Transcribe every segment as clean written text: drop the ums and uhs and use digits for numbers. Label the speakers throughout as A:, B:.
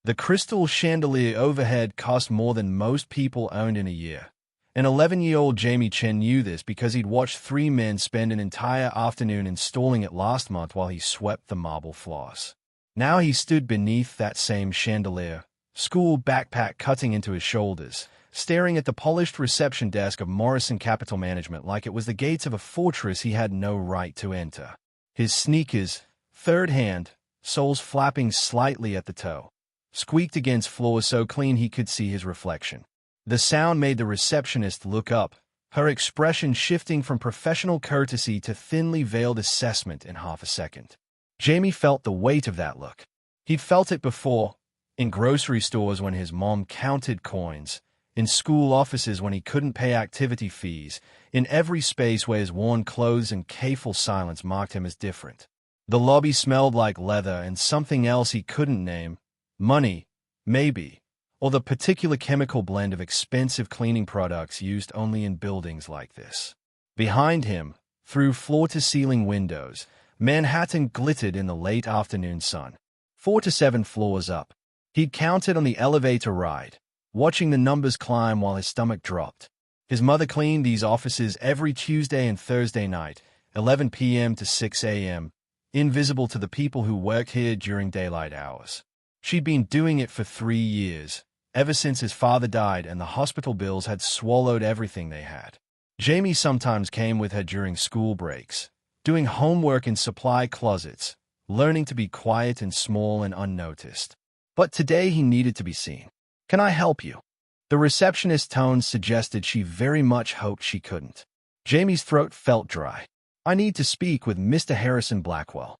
A: The crystal chandelier overhead cost more than most people owned in a year. An 11-year-old Jamie Chen knew this because he'd watched three men spend an entire afternoon installing it last month while he swept the marble floors. Now he stood beneath that same chandelier, school backpack cutting into his shoulders, staring at the polished reception desk of Morrison Capital Management like it was the gates of a fortress he had no right to enter. His sneakers, third hand, soles flapping slightly at the toe, squeaked against floors so clean he could see his reflection. The sound made the receptionist look up, her expression shifting from professional courtesy to thinly veiled assessment in half a second. Jamie felt the weight of that look. He'd felt it before, in grocery stores when his mom counted coins, in school offices when he couldn't pay activity fees, in every space where his worn clothes and careful silence marked him as different. The lobby smelled like leather and something else he couldn't name. Money, maybe, or the particular chemical blend of expensive cleaning products used only in buildings like this. Behind him, through floor-to-ceiling windows, Manhattan glittered in the late afternoon sun. 4 to 7 floors up. He'd counted on the elevator ride, watching the numbers climb while his stomach dropped. His mother cleaned these offices every Tuesday and Thursday night, 11 p.m. to 6 a.m., invisible to the people who worked here during daylight hours. She'd been doing it for 3 years, ever since his father died and the hospital bills had swallowed everything they had. Jamie sometimes came with her during school breaks, doing homework in supply closets, learning to be quiet and small and unnoticed. But today he needed to be seen. "Can I help you?" The receptionist's tone suggested she very much hoped she couldn't. Jamie's throat felt dry. "I need to speak with Mr. Harrison Blackwell."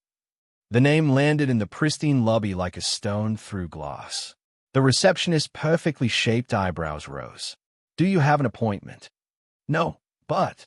A: The name landed in the pristine lobby like a stone through glass. The receptionist's perfectly shaped eyebrows rose. "Do you have an appointment?" "No, but—"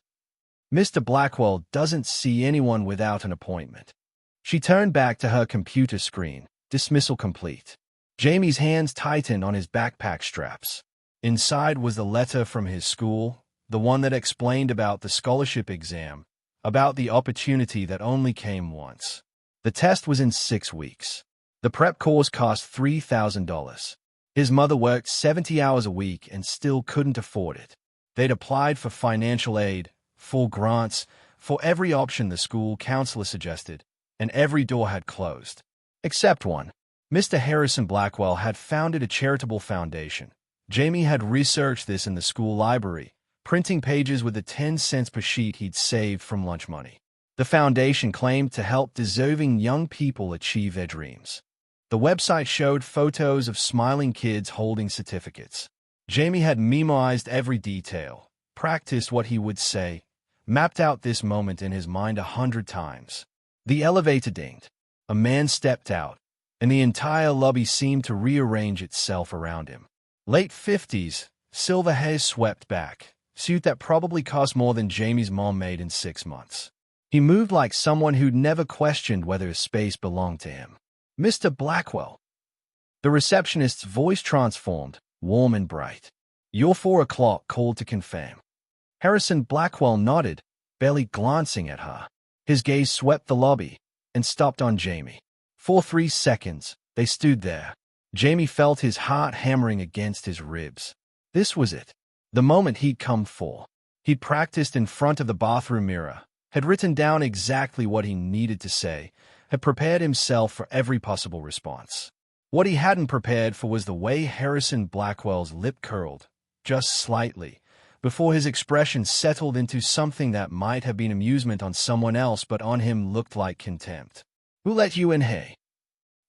A: "Mr. Blackwell doesn't see anyone without an appointment." She turned back to her computer screen, dismissal complete. Jamie's hands tightened on his backpack straps. Inside was the letter from his school, the one that explained about the scholarship exam, about the opportunity that only came once. The test was in 6 weeks. The prep course cost $3,000. His mother worked 70 hours a week and still couldn't afford it. They'd applied for financial aid, for grants, for every option the school counselor suggested, and every door had closed. Except one. Mr. Harrison Blackwell had founded a charitable foundation. Jamie had researched this in the school library, printing pages with the 10 cents per sheet he'd saved from lunch money. The foundation claimed to help deserving young people achieve their dreams. The website showed photos of smiling kids holding certificates. Jamie had memorized every detail, practiced what he would say, mapped out this moment in his mind 100 times. The elevator dinged. A man stepped out, and the entire lobby seemed to rearrange itself around him. Late 50s, silver hair swept back, suit that probably cost more than Jamie's mom made in 6 months. He moved like someone who'd never questioned whether his space belonged to him. "Mr. Blackwell." The receptionist's voice transformed, warm and bright. "Your 4 o'clock called to confirm." Harrison Blackwell nodded, barely glancing at her. His gaze swept the lobby and stopped on Jamie. For 3 seconds, they stood there. Jamie felt his heart hammering against his ribs. This was it. The moment he'd come for. He'd practiced in front of the bathroom mirror, had written down exactly what he needed to say, had prepared himself for every possible response. What he hadn't prepared for was the way Harrison Blackwell's lip curled, just slightly, before his expression settled into something that might have been amusement on someone else but on him looked like contempt. "Who let you in, hey?"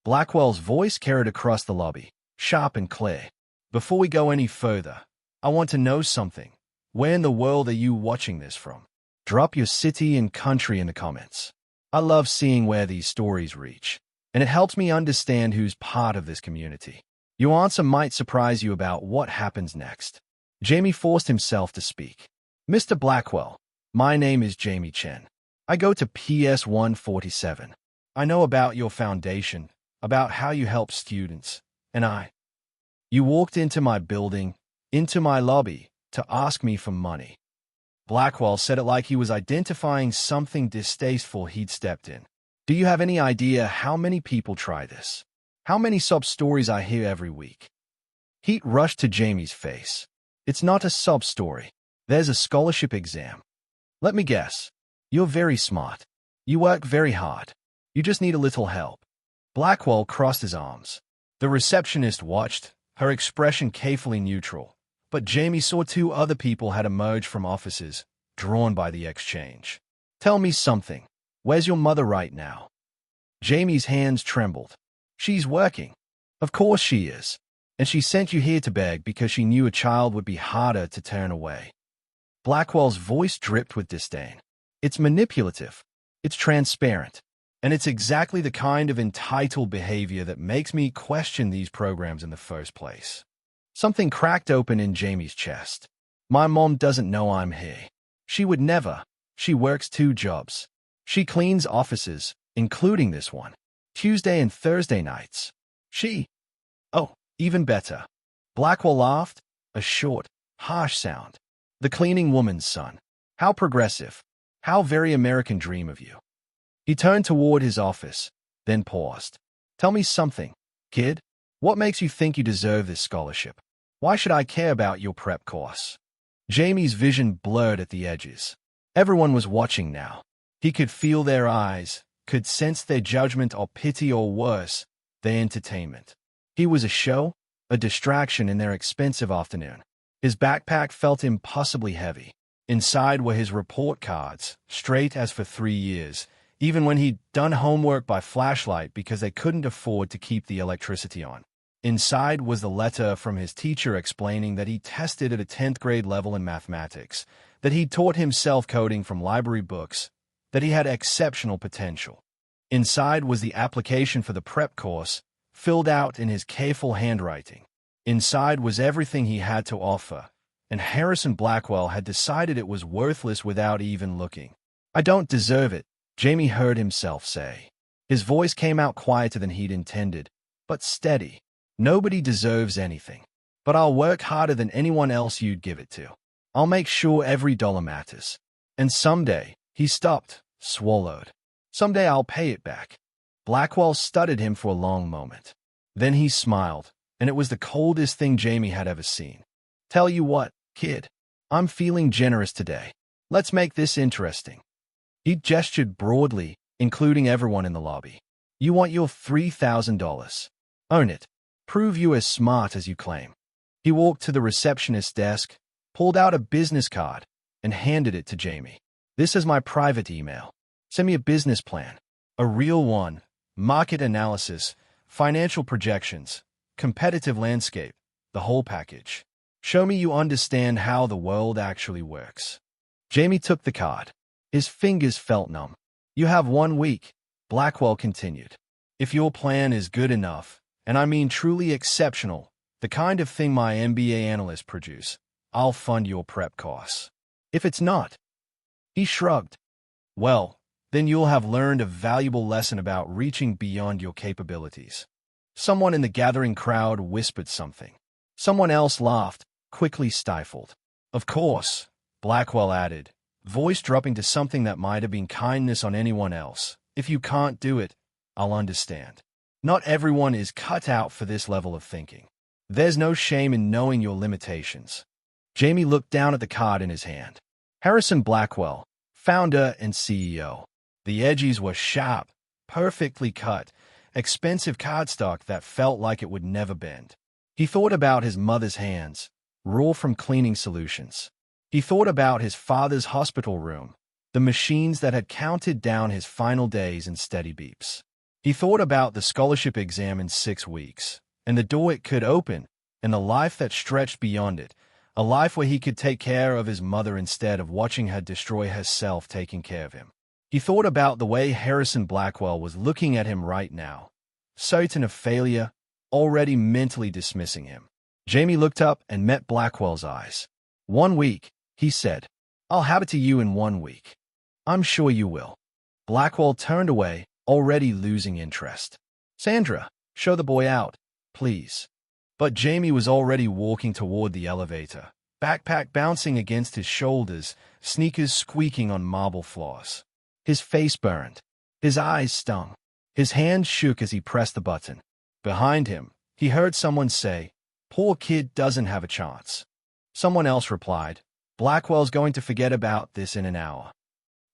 A: Blackwell's voice carried across the lobby, sharp and clear. "Before we go any further, I want to know something. Where in the world are you watching this from? Drop your city and country in the comments. I love seeing where these stories reach, and it helps me understand who's part of this community. Your answer might surprise you about what happens next." Jamie forced himself to speak. "Mr. Blackwell, my name is Jamie Chen. I go to PS 147. I know about your foundation, about how you help students, and You walked into my building, into my lobby, to ask me for money." Blackwell said it like he was identifying something distasteful he'd stepped in. "Do you have any idea how many people try this? How many sob stories I hear every week. Heat rushed to Jamie's face. It's not a sob story. There's a scholarship exam. Let me guess. You're very smart. You work very hard. You just need a little help. Blackwell crossed his arms. The receptionist watched, her expression carefully neutral. But Jamie saw two other people had emerged from offices, drawn by the exchange. Tell me something. Where's your mother right now? Jamie's hands trembled. She's working. Of course she is. And she sent you here to beg because she knew a child would be harder to turn away. Blackwell's voice dripped with disdain. It's manipulative. It's transparent. And it's exactly the kind of entitled behavior that makes me question these programs in the first place. Something cracked open in Jamie's chest. My mom doesn't know I'm here. She would never. She works 2 jobs. She cleans offices, including this one, Tuesday and Thursday nights. Oh, even better. Blackwell laughed, a short, harsh sound. The cleaning woman's son. How progressive. How very American dream of you. He turned toward his office, then paused. Tell me something, kid. What makes you think you deserve this scholarship? Why should I care about your prep course? Jamie's vision blurred at the edges. Everyone was watching now. He could feel their eyes, could sense their judgment or pity or worse, their entertainment. He was a show, a distraction in their expensive afternoon. His backpack felt impossibly heavy. Inside were his report cards, straight as for 3 years, even when he'd done homework by flashlight because they couldn't afford to keep the electricity on. Inside was the letter from his teacher explaining that he tested at a 10th grade level in mathematics, that he'd taught himself coding from library books, that he had exceptional potential. Inside was the application for the prep course, filled out in his careful handwriting. Inside was everything he had to offer, and Harrison Blackwell had decided it was worthless without even looking. I don't deserve it, Jamie heard himself say. His voice came out quieter than he'd intended, but steady. Nobody deserves anything. But I'll work harder than anyone else you'd give it to. I'll make sure every dollar matters. And someday, he stopped, swallowed. Someday I'll pay it back. Blackwell studied him for a long moment. Then he smiled, and it was the coldest thing Jamie had ever seen. Tell you what, kid. I'm feeling generous today. Let's make this interesting. He gestured broadly, including everyone in the lobby. You want your $3,000. Own it. Prove you as smart as you claim. He walked to the receptionist's desk, pulled out a business card, and handed it to Jamie. This is my private email. Send me a business plan. A real one. Market analysis, financial projections, competitive landscape, the whole package. Show me you understand how the world actually works. Jamie took the card. His fingers felt numb. You have 1 week, Blackwell continued. If your plan is good enough, and I mean truly exceptional, the kind of thing my MBA analysts produce, I'll fund your prep course. If it's not, he shrugged. Well, then you'll have learned a valuable lesson about reaching beyond your capabilities. Someone in the gathering crowd whispered something. Someone else laughed, quickly stifled. Of course, Blackwell added, voice dropping to something that might have been kindness on anyone else. If you can't do it, I'll understand. Not everyone is cut out for this level of thinking. There's no shame in knowing your limitations. Jamie looked down at the card in his hand. Harrison Blackwell, founder and CEO. The edges were sharp, perfectly cut, expensive cardstock that felt like it would never bend. He thought about his mother's hands, raw from cleaning solutions. He thought about his father's hospital room, the machines that had counted down his final days in steady beeps. He thought about the scholarship exam in 6 weeks, and the door it could open, and the life that stretched beyond it, a life where he could take care of his mother instead of watching her destroy herself taking care of him. He thought about the way Harrison Blackwell was looking at him right now, certain of failure, already mentally dismissing him. Jamie looked up and met Blackwell's eyes. 1 week, he said. I'll have it to you in 1 week. I'm sure you will. Blackwell turned away, already losing interest. Sandra, show the boy out, please. But Jamie was already walking toward the elevator, backpack bouncing against his shoulders, sneakers squeaking on marble floors. His face burned. His eyes stung. His hand shook as he pressed the button. Behind him, he heard someone say, "Poor kid doesn't have a chance." Someone else replied, "Blackwell's going to forget about this in an hour."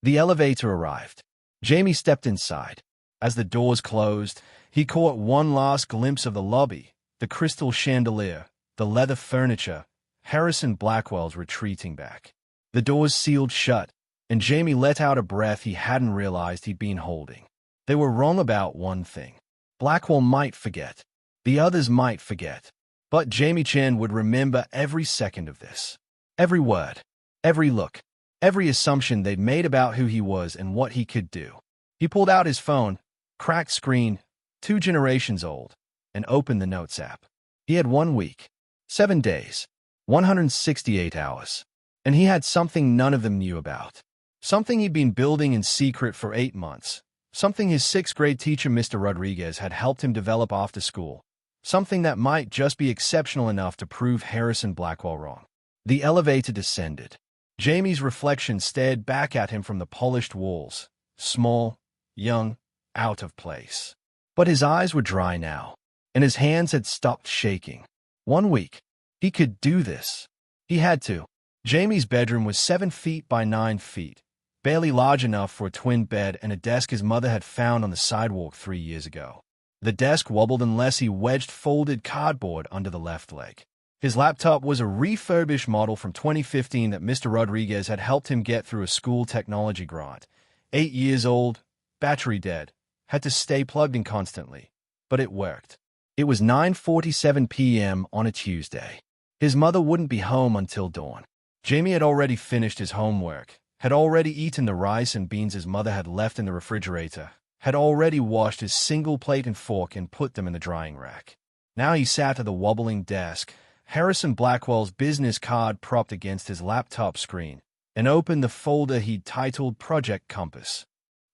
A: The elevator arrived. Jamie stepped inside. As the doors closed, he caught one last glimpse of the lobby, the crystal chandelier, the leather furniture, Harrison Blackwell's retreating back. The doors sealed shut, and Jamie let out a breath he hadn't realized he'd been holding. They were wrong about one thing. Blackwell might forget. The others might forget. But Jamie Chen would remember every second of this. Every word. Every look. Every assumption they'd made about who he was and what he could do. He pulled out his phone, cracked screen, 2 generations old, and opened the Notes app. He had 1 week, 7 days, 168 hours. And he had something none of them knew about. Something he'd been building in secret for 8 months. Something his 6th grade teacher, Mr. Rodriguez, had helped him develop after school. Something that might just be exceptional enough to prove Harrison Blackwell wrong. The elevator descended. Jamie's reflection stared back at him from the polished walls. Small, young, out of place. But his eyes were dry now, and his hands had stopped shaking. 1 week. He could do this. He had to. Jamie's bedroom was 7 feet by 9 feet, barely large enough for a twin bed and a desk his mother had found on the sidewalk 3 years ago. The desk wobbled unless he wedged folded cardboard under the left leg. His laptop was a refurbished model from 2015 that Mr. Rodriguez had helped him get through a school technology grant. 8 years old, battery dead, had to stay plugged in constantly. But it worked. It was 9:47 p.m. on a Tuesday. His mother wouldn't be home until dawn. Jamie had already finished his homework, had already eaten the rice and beans his mother had left in the refrigerator, had already washed his single plate and fork and put them in the drying rack. Now he sat at the wobbling desk, Harrison Blackwell's business card propped against his laptop screen, and opened the folder he'd titled Project Compass.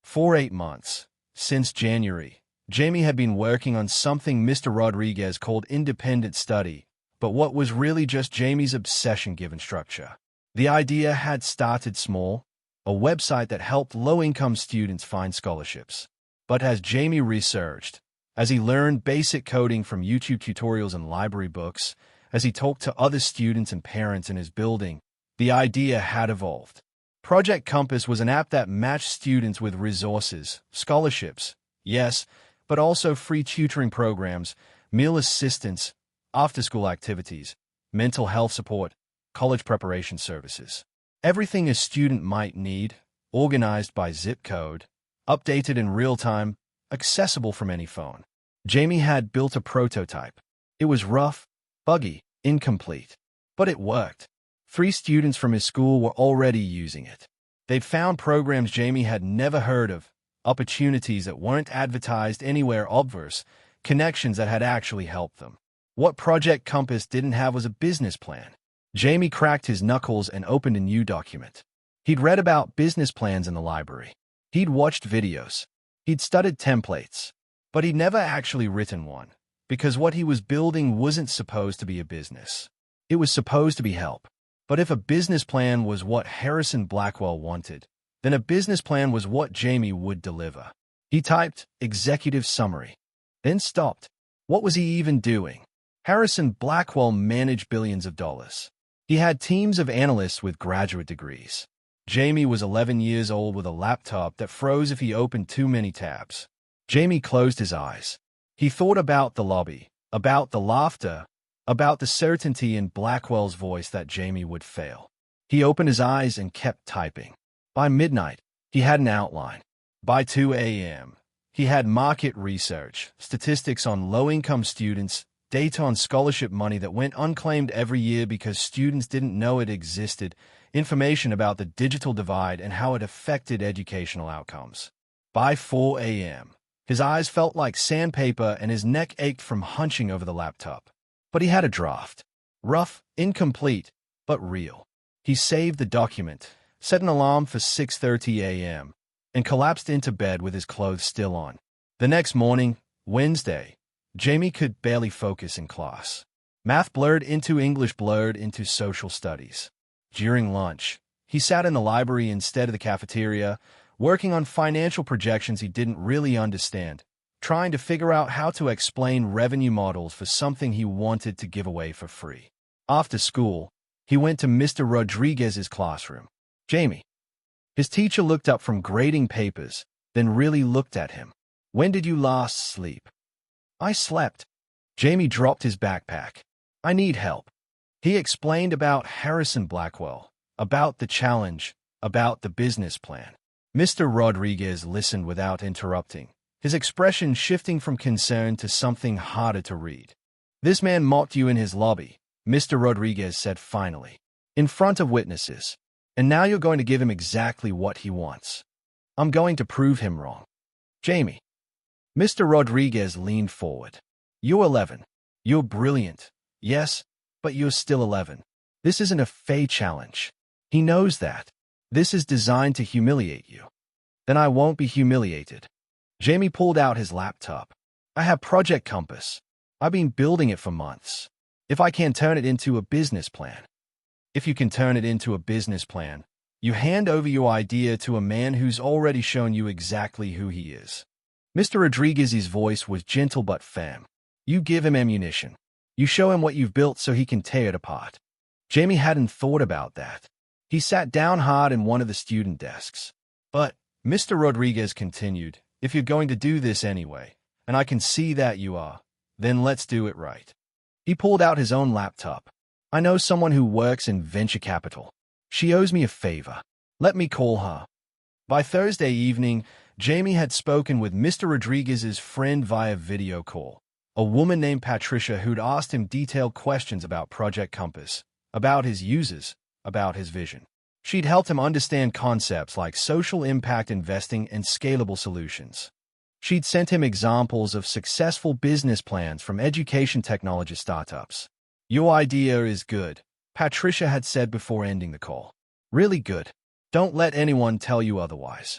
A: For 8 months, since January, Jamie had been working on something Mr. Rodriguez called independent study, but what was really just Jamie's obsession given structure. The idea had started small, a website that helped low-income students find scholarships. But as Jamie researched, as he learned basic coding from YouTube tutorials and library books, as he talked to other students and parents in his building, the idea had evolved. Project Compass was an app that matched students with resources, scholarships, yes, but also free tutoring programs, meal assistance, after-school activities, mental health support, college preparation services. Everything a student might need, organized by zip code, updated in real time, accessible from any phone. Jamie had built a prototype. It was rough, buggy, incomplete, but it worked. 3 students from his school were already using it. They'd found programs Jamie had never heard of, opportunities that weren't advertised anywhere obvious, connections that had actually helped them. What Project Compass didn't have was a business plan. Jamie cracked his knuckles and opened a new document. He'd read about business plans in the library. He'd watched videos. He'd studied templates. But he'd never actually written one, because what he was building wasn't supposed to be a business. It was supposed to be help. But if a business plan was what Harrison Blackwell wanted, then a business plan was what Jamie would deliver. He typed executive summary, then stopped. What was he even doing? Harrison Blackwell managed billions of dollars. He had teams of analysts with graduate degrees. Jamie was 11 years old with a laptop that froze if he opened too many tabs. Jamie closed his eyes. He thought about the lobby, about the laughter, about the certainty in Blackwell's voice that Jamie would fail. He opened his eyes and kept typing. By midnight, he had an outline. By 2 a.m., he had market research, statistics on low-income students, data on scholarship money that went unclaimed every year because students didn't know it existed, information about the digital divide and how it affected educational outcomes. By 4 a.m., his eyes felt like sandpaper and his neck ached from hunching over the laptop. But he had a draft. Rough, incomplete, but real. He saved the document, set an alarm for 6:30 a.m., and collapsed into bed with his clothes still on. The next morning, Wednesday, Jamie could barely focus in class. Math blurred into English, blurred into social studies. During lunch, he sat in the library instead of the cafeteria, working on financial projections he didn't really understand, trying to figure out how to explain revenue models for something he wanted to give away for free. After school, he went to Mr. Rodriguez's classroom. Jamie. His teacher looked up from grading papers, then really looked at him. When did you last sleep? I slept. Jamie dropped his backpack. I need help. He explained about Harrison Blackwell, about the challenge, about the business plan. Mr. Rodriguez listened without interrupting, his expression shifting from concern to something harder to read. This man mocked you in his lobby, Mr. Rodriguez said finally, in front of witnesses. And now you're going to give him exactly what he wants. I'm going to prove him wrong. Jamie. Mr. Rodriguez leaned forward. You're 11. You're brilliant. Yes, but you're still 11. This isn't a fey challenge. He knows that. This is designed to humiliate you. Then I won't be humiliated. Jamie pulled out his laptop. I have Project Compass. I've been building it for months. If I can turn it into a business plan. If you can turn it into a business plan, you hand over your idea to a man who's already shown you exactly who he is. Mr. Rodriguez's voice was gentle but firm. You give him ammunition. You show him what you've built so he can tear it apart. Jamie hadn't thought about that. He sat down hard in one of the student desks. But, Mr. Rodriguez continued, if you're going to do this anyway, and I can see that you are, then let's do it right. He pulled out his own laptop. I know someone who works in venture capital. She owes me a favor. Let me call her. By Thursday evening, Jamie had spoken with Mr. Rodriguez's friend via video call, a woman named Patricia who'd asked him detailed questions about Project Compass, about his users, about his vision. She'd helped him understand concepts like social impact investing and scalable solutions. She'd sent him examples of successful business plans from education technology startups. Your idea is good, Patricia had said before ending the call. Really good. Don't let anyone tell you otherwise.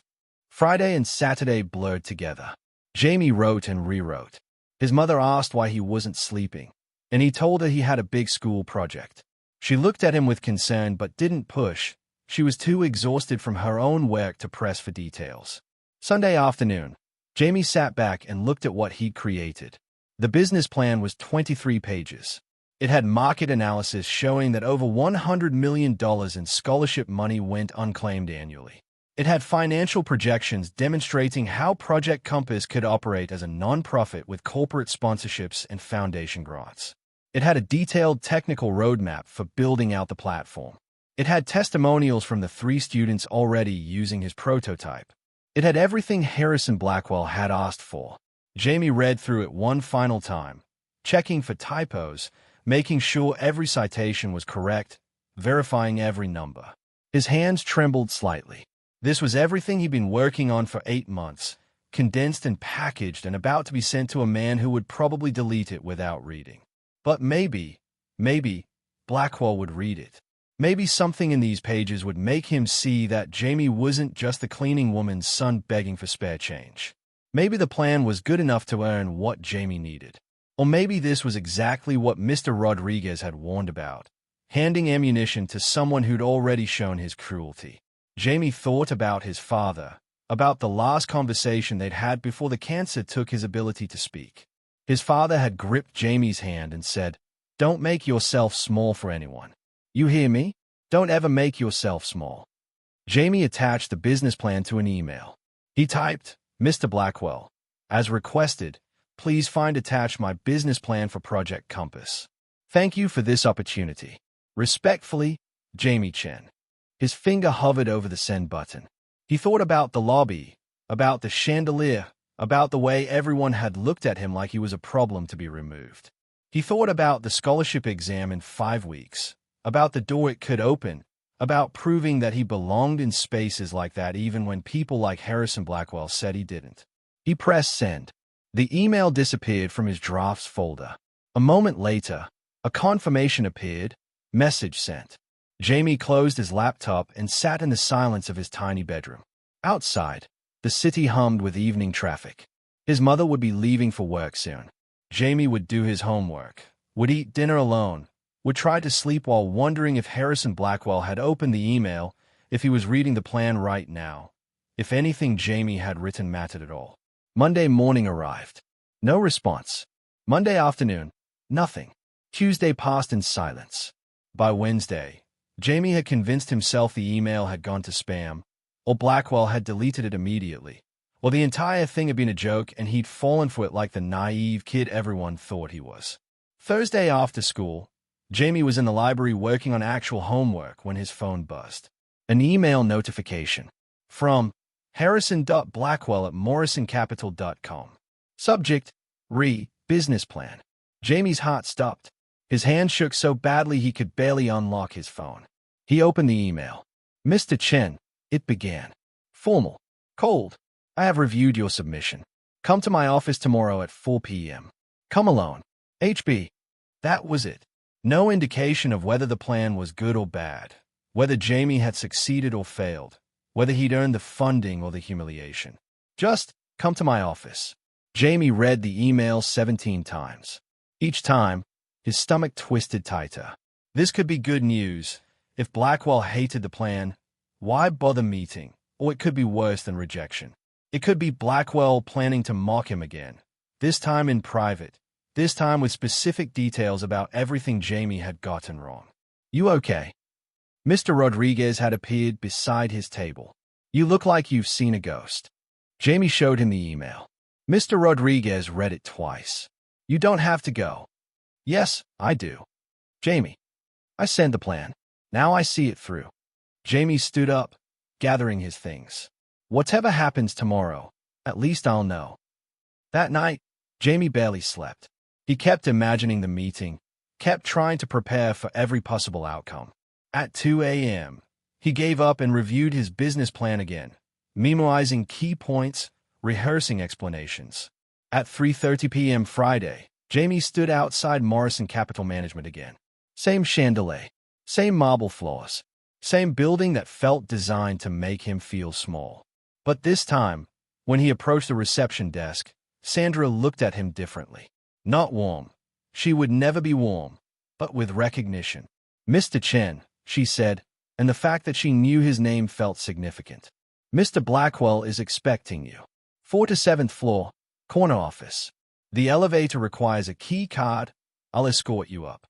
A: Friday and Saturday blurred together. Jamie wrote and rewrote. His mother asked why he wasn't sleeping, and he told her he had a big school project. She looked at him with concern but didn't push. She was too exhausted from her own work to press for details. Sunday afternoon, Jamie sat back and looked at what he'd created. The business plan was 23 pages. It had market analysis showing that over $100 million in scholarship money went unclaimed annually. It had financial projections demonstrating how Project Compass could operate as a non-profit with corporate sponsorships and foundation grants. It had a detailed technical roadmap for building out the platform. It had testimonials from the 3 students already using his prototype. It had everything Harrison Blackwell had asked for. Jamie read through it one final time, checking for typos, making sure every citation was correct, verifying every number. His hands trembled slightly. This was everything he'd been working on for 8 months, condensed and packaged and about to be sent to a man who would probably delete it without reading. But maybe, Blackwell would read it. Maybe something in these pages would make him see that Jamie wasn't just the cleaning woman's son begging for spare change. Maybe the plan was good enough to earn what Jamie needed. Or maybe this was exactly what Mr. Rodriguez had warned about, handing ammunition to someone who'd already shown his cruelty. Jamie thought about his father, about the last conversation they'd had before the cancer took his ability to speak. His father had gripped Jamie's hand and said, "Don't make yourself small for anyone. You hear me? Don't ever make yourself small." Jamie attached the business plan to an email. He typed, "Mr. Blackwell, as requested, please find attached my business plan for Project Compass. Thank you for this opportunity. Respectfully, Jamie Chen." His finger hovered over the send button. He thought about the lobby, about the chandelier, about the way everyone had looked at him like he was a problem to be removed. He thought about the scholarship exam in 5 weeks, about the door it could open, about proving that he belonged in spaces like that even when people like Harrison Blackwell said he didn't. He pressed send. The email disappeared from his drafts folder. A moment later, a confirmation appeared, message sent. Jamie closed his laptop and sat in the silence of his tiny bedroom. Outside, the city hummed with evening traffic. His mother would be leaving for work soon. Jamie would do his homework, would eat dinner alone, would try to sleep while wondering if Harrison Blackwell had opened the email, if he was reading the plan right now, if anything Jamie had written mattered at all. Monday morning arrived. No response. Monday afternoon. Nothing. Tuesday passed in silence. By Wednesday, Jamie had convinced himself the email had gone to spam, or Blackwell had deleted it immediately, or the entire thing had been a joke and he'd fallen for it like the naive kid everyone thought he was. Thursday after school, Jamie was in the library working on actual homework when his phone buzzed. An email notification from harrison.blackwell@morrisoncapital.com. Subject: Business plan. Jamie's heart stopped. His hand shook so badly he could barely unlock his phone. He opened the email. Mr. Chen, it began. Formal. Cold. I have reviewed your submission. Come to my office tomorrow at 4 p.m. Come alone. HB. That was it. No indication of whether the plan was good or bad, whether Jamie had succeeded or failed, whether he'd earned the funding or the humiliation. Just come to my office. Jamie read the email 17 times. Each time, his stomach twisted tighter. This could be good news. If Blackwell hated the plan, why bother meeting? Or it could be worse than rejection. It could be Blackwell planning to mock him again, this time in private, this time with specific details about everything Jamie had gotten wrong. You okay? Mr. Rodriguez had appeared beside his table. You look like you've seen a ghost. Jamie showed him the email. Mr. Rodriguez read it twice. You don't have to go. Yes, I do. Jamie. I sent the plan. Now I see it through. Jamie stood up, gathering his things. Whatever happens tomorrow, at least I'll know. That night, Jamie barely slept. He kept imagining the meeting, kept trying to prepare for every possible outcome. At 2 a.m., he gave up and reviewed his business plan again, memorizing key points, rehearsing explanations. At 3:30 p.m. Friday, Jamie stood outside Morrison Capital Management again. Same chandelier, same marble floors, same building that felt designed to make him feel small. But this time, when he approached the reception desk, Sandra looked at him differently. Not warm. She would never be warm, but with recognition. Mr. Chen, she said, and the fact that she knew his name felt significant. Mr. Blackwell is expecting you. 4th to 7th floor, corner office. The elevator requires a key card. I'll escort you up.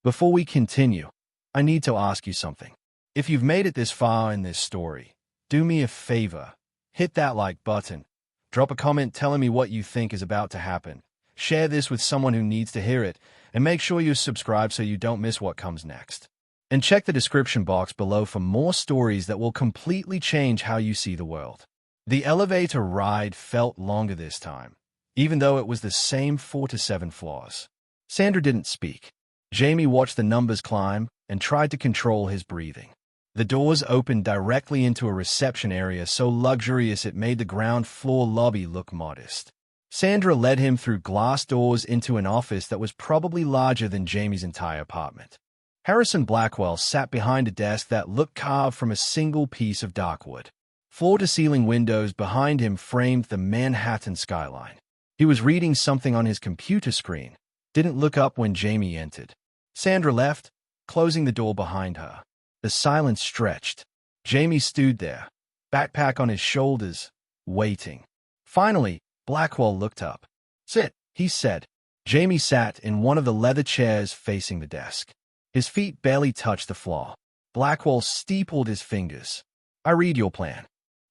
A: Before we continue, I need to ask you something. If you've made it this far in this story, do me a favor. Hit that like button. Drop a comment telling me what you think is about to happen. Share this with someone who needs to hear it, and make sure you subscribe so you don't miss what comes next. And check the description box below for more stories that will completely change how you see the world. The elevator ride felt longer this time, even though it was the same 4 to 7 floors. Sandra didn't speak. Jamie watched the numbers climb and tried to control his breathing. The doors opened directly into a reception area so luxurious it made the ground floor lobby look modest. Sandra led him through glass doors into an office that was probably larger than Jamie's entire apartment. Harrison Blackwell sat behind a desk that looked carved from a single piece of dark wood. Floor-to-ceiling windows behind him framed the Manhattan skyline. He was reading something on his computer screen, didn't look up when Jamie entered. Sandra left, closing the door behind her. The silence stretched. Jamie stood there, backpack on his shoulders, waiting. Finally, Blackwell looked up. Sit, he said. Jamie sat in one of the leather chairs facing the desk. His feet barely touched the floor. Blackwell steepled his fingers. I read your plan.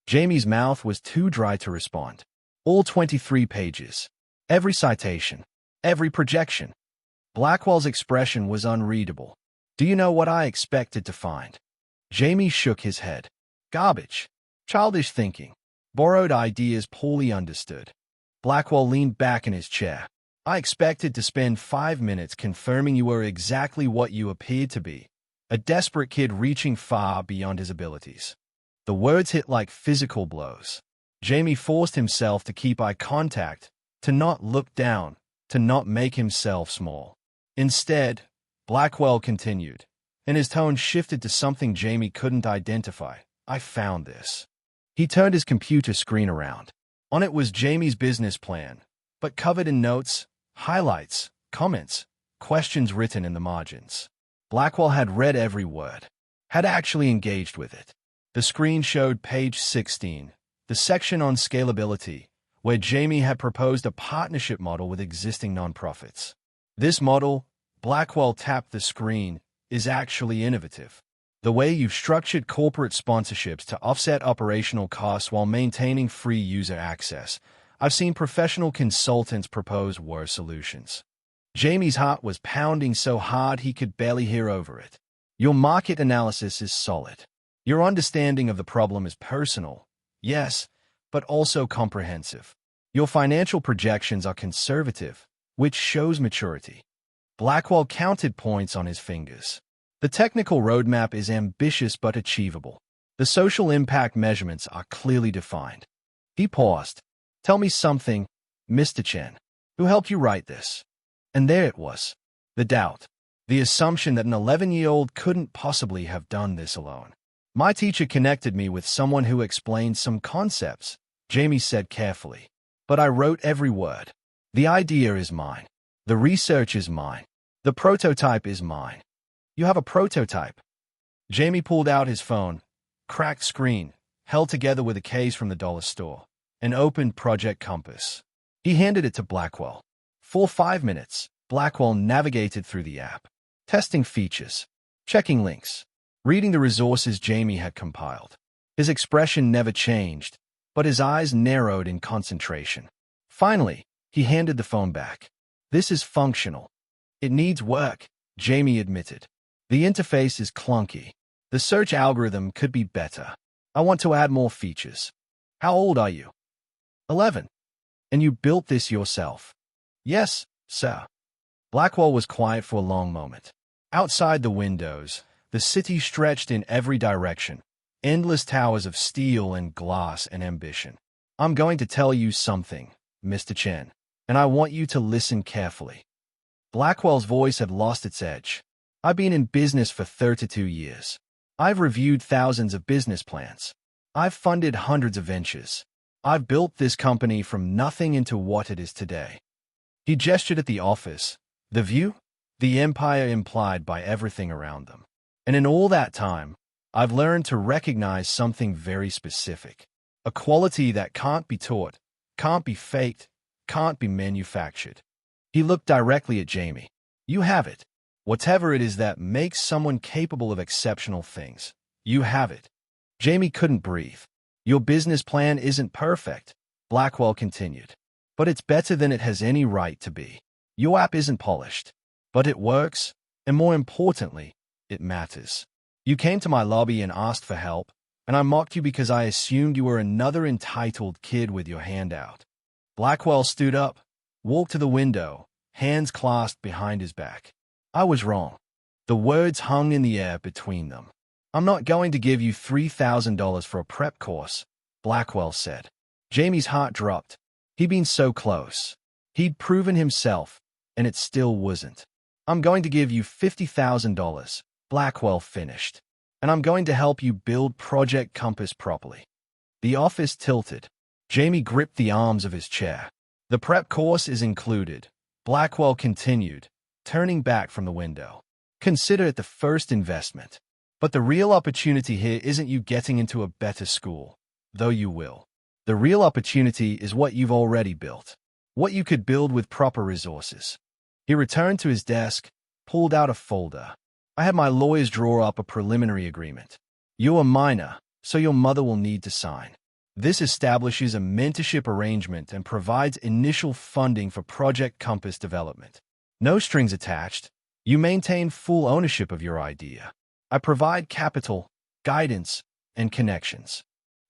A: Jamie's mouth was too dry to respond. All 23 pages. Every citation. Every projection. Blackwell's expression was unreadable. Do you know what I expected to find? Jamie shook his head. Garbage. Childish thinking. Borrowed ideas poorly understood. Blackwell leaned back in his chair. I expected to spend 5 minutes confirming you were exactly what you appeared to be. A desperate kid reaching far beyond his abilities. The words hit like physical blows. Jamie forced himself to keep eye contact, to not look down, to not make himself small. Instead, Blackwell continued, and his tone shifted to something Jamie couldn't identify. I found this. He turned his computer screen around. On it was Jamie's business plan, but covered in notes, highlights, comments, questions written in the margins. Blackwell had read every word, had actually engaged with it. The screen showed page 16, the section on scalability, where Jamie had proposed a partnership model with existing nonprofits. This model, Blackwell tapped the screen, is actually innovative. The way you've structured corporate sponsorships to offset operational costs while maintaining free user access. I've seen professional consultants propose worse solutions. Jamie's heart was pounding so hard he could barely hear over it. Your market analysis is solid. Your understanding of the problem is personal, yes, but also comprehensive. Your financial projections are conservative, which shows maturity. Blackwell counted points on his fingers. The technical roadmap is ambitious but achievable. The social impact measurements are clearly defined. He paused. Tell me something, Mr. Chen. Who helped you write this? And there it was. The doubt. The assumption that an 11-year-old couldn't possibly have done this alone. My teacher connected me with someone who explained some concepts, Jamie said carefully. But I wrote every word. The idea is mine. The research is mine. The prototype is mine. You have a prototype? Jamie pulled out his phone, cracked screen, held together with a case from the dollar store, and opened Project Compass. He handed it to Blackwell. For 5 minutes, Blackwell navigated through the app, testing features, checking links, reading the resources Jamie had compiled. His expression never changed, but his eyes narrowed in concentration. Finally, he handed the phone back. This is functional. It needs work, Jamie admitted. The interface is clunky. The search algorithm could be better. I want to add more features. How old are you? 11. And you built this yourself? Yes, sir. Blackwell was quiet for a long moment. Outside the windows, the city stretched in every direction, endless towers of steel and glass and ambition. I'm going to tell you something, Mr. Chen, and I want you to listen carefully. Blackwell's voice had lost its edge. I've been in business for 32 years. I've reviewed thousands of business plans. I've funded hundreds of ventures. I've built this company from nothing into what it is today. He gestured at the office, the view, the empire implied by everything around them. And in all that time, I've learned to recognize something very specific. A quality that can't be taught, can't be faked, can't be manufactured. He looked directly at Jamie. You have it. Whatever it is that makes someone capable of exceptional things, you have it. Jamie couldn't breathe. Your business plan isn't perfect, Blackwell continued, but it's better than it has any right to be. Your app isn't polished, but it works, and more importantly, it matters. You came to my lobby and asked for help, and I mocked you because I assumed you were another entitled kid with your hand out. Blackwell stood up, walked to the window, hands clasped behind his back. I was wrong. The words hung in the air between them. I'm not going to give you $3,000 for a prep course, Blackwell said. Jamie's heart dropped. He'd been so close. He'd proven himself, and it still wasn't. I'm going to give you $50,000, Blackwell finished. And I'm going to help you build Project Compass properly. The office tilted. Jamie gripped the arms of his chair. The prep course is included, Blackwell continued, turning back from the window. Consider it the first investment. But the real opportunity here isn't you getting into a better school, though you will. The real opportunity is what you've already built, what you could build with proper resources. He returned to his desk, pulled out a folder. I had my lawyers draw up a preliminary agreement. You're a minor, so your mother will need to sign. This establishes a mentorship arrangement and provides initial funding for Project Compass development. No strings attached. You maintain full ownership of your idea. I provide capital, guidance, and connections.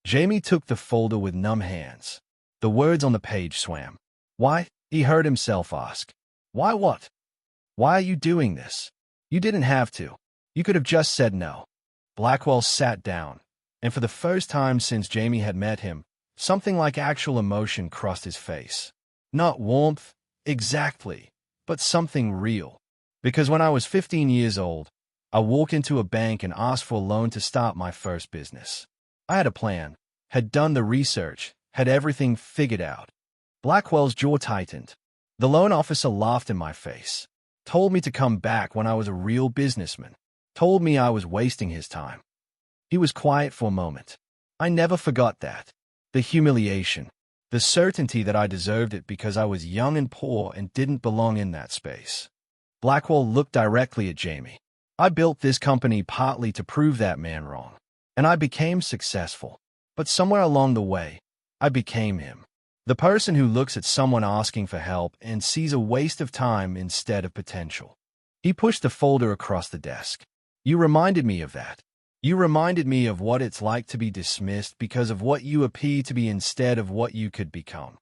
A: Jamie took the folder with numb hands. The words on the page swam. Why? He heard himself ask. Why what? Why are you doing this? You didn't have to. You could have just said no. Blackwell sat down, and for the first time since Jamie had met him, something like actual emotion crossed his face. Not warmth, exactly, but something real. Because when I was 15 years old, I walked into a bank and asked for a loan to start my first business. I had a plan, had done the research, had everything figured out. Blackwell's jaw tightened. The loan officer laughed in my face, told me to come back when I was a real businessman, told me I was wasting his time. He was quiet for a moment. I never forgot that. The humiliation, The certainty that I deserved it because I was young and poor and didn't belong in that space. Blackwell looked directly at Jamie. I built this company partly to prove that man wrong. And I became successful. But somewhere along the way, I became him. The person who looks at someone asking for help and sees a waste of time instead of potential. He pushed the folder across the desk. You reminded me of that. You reminded me of what it's like to be dismissed because of what you appear to be instead of what you could become.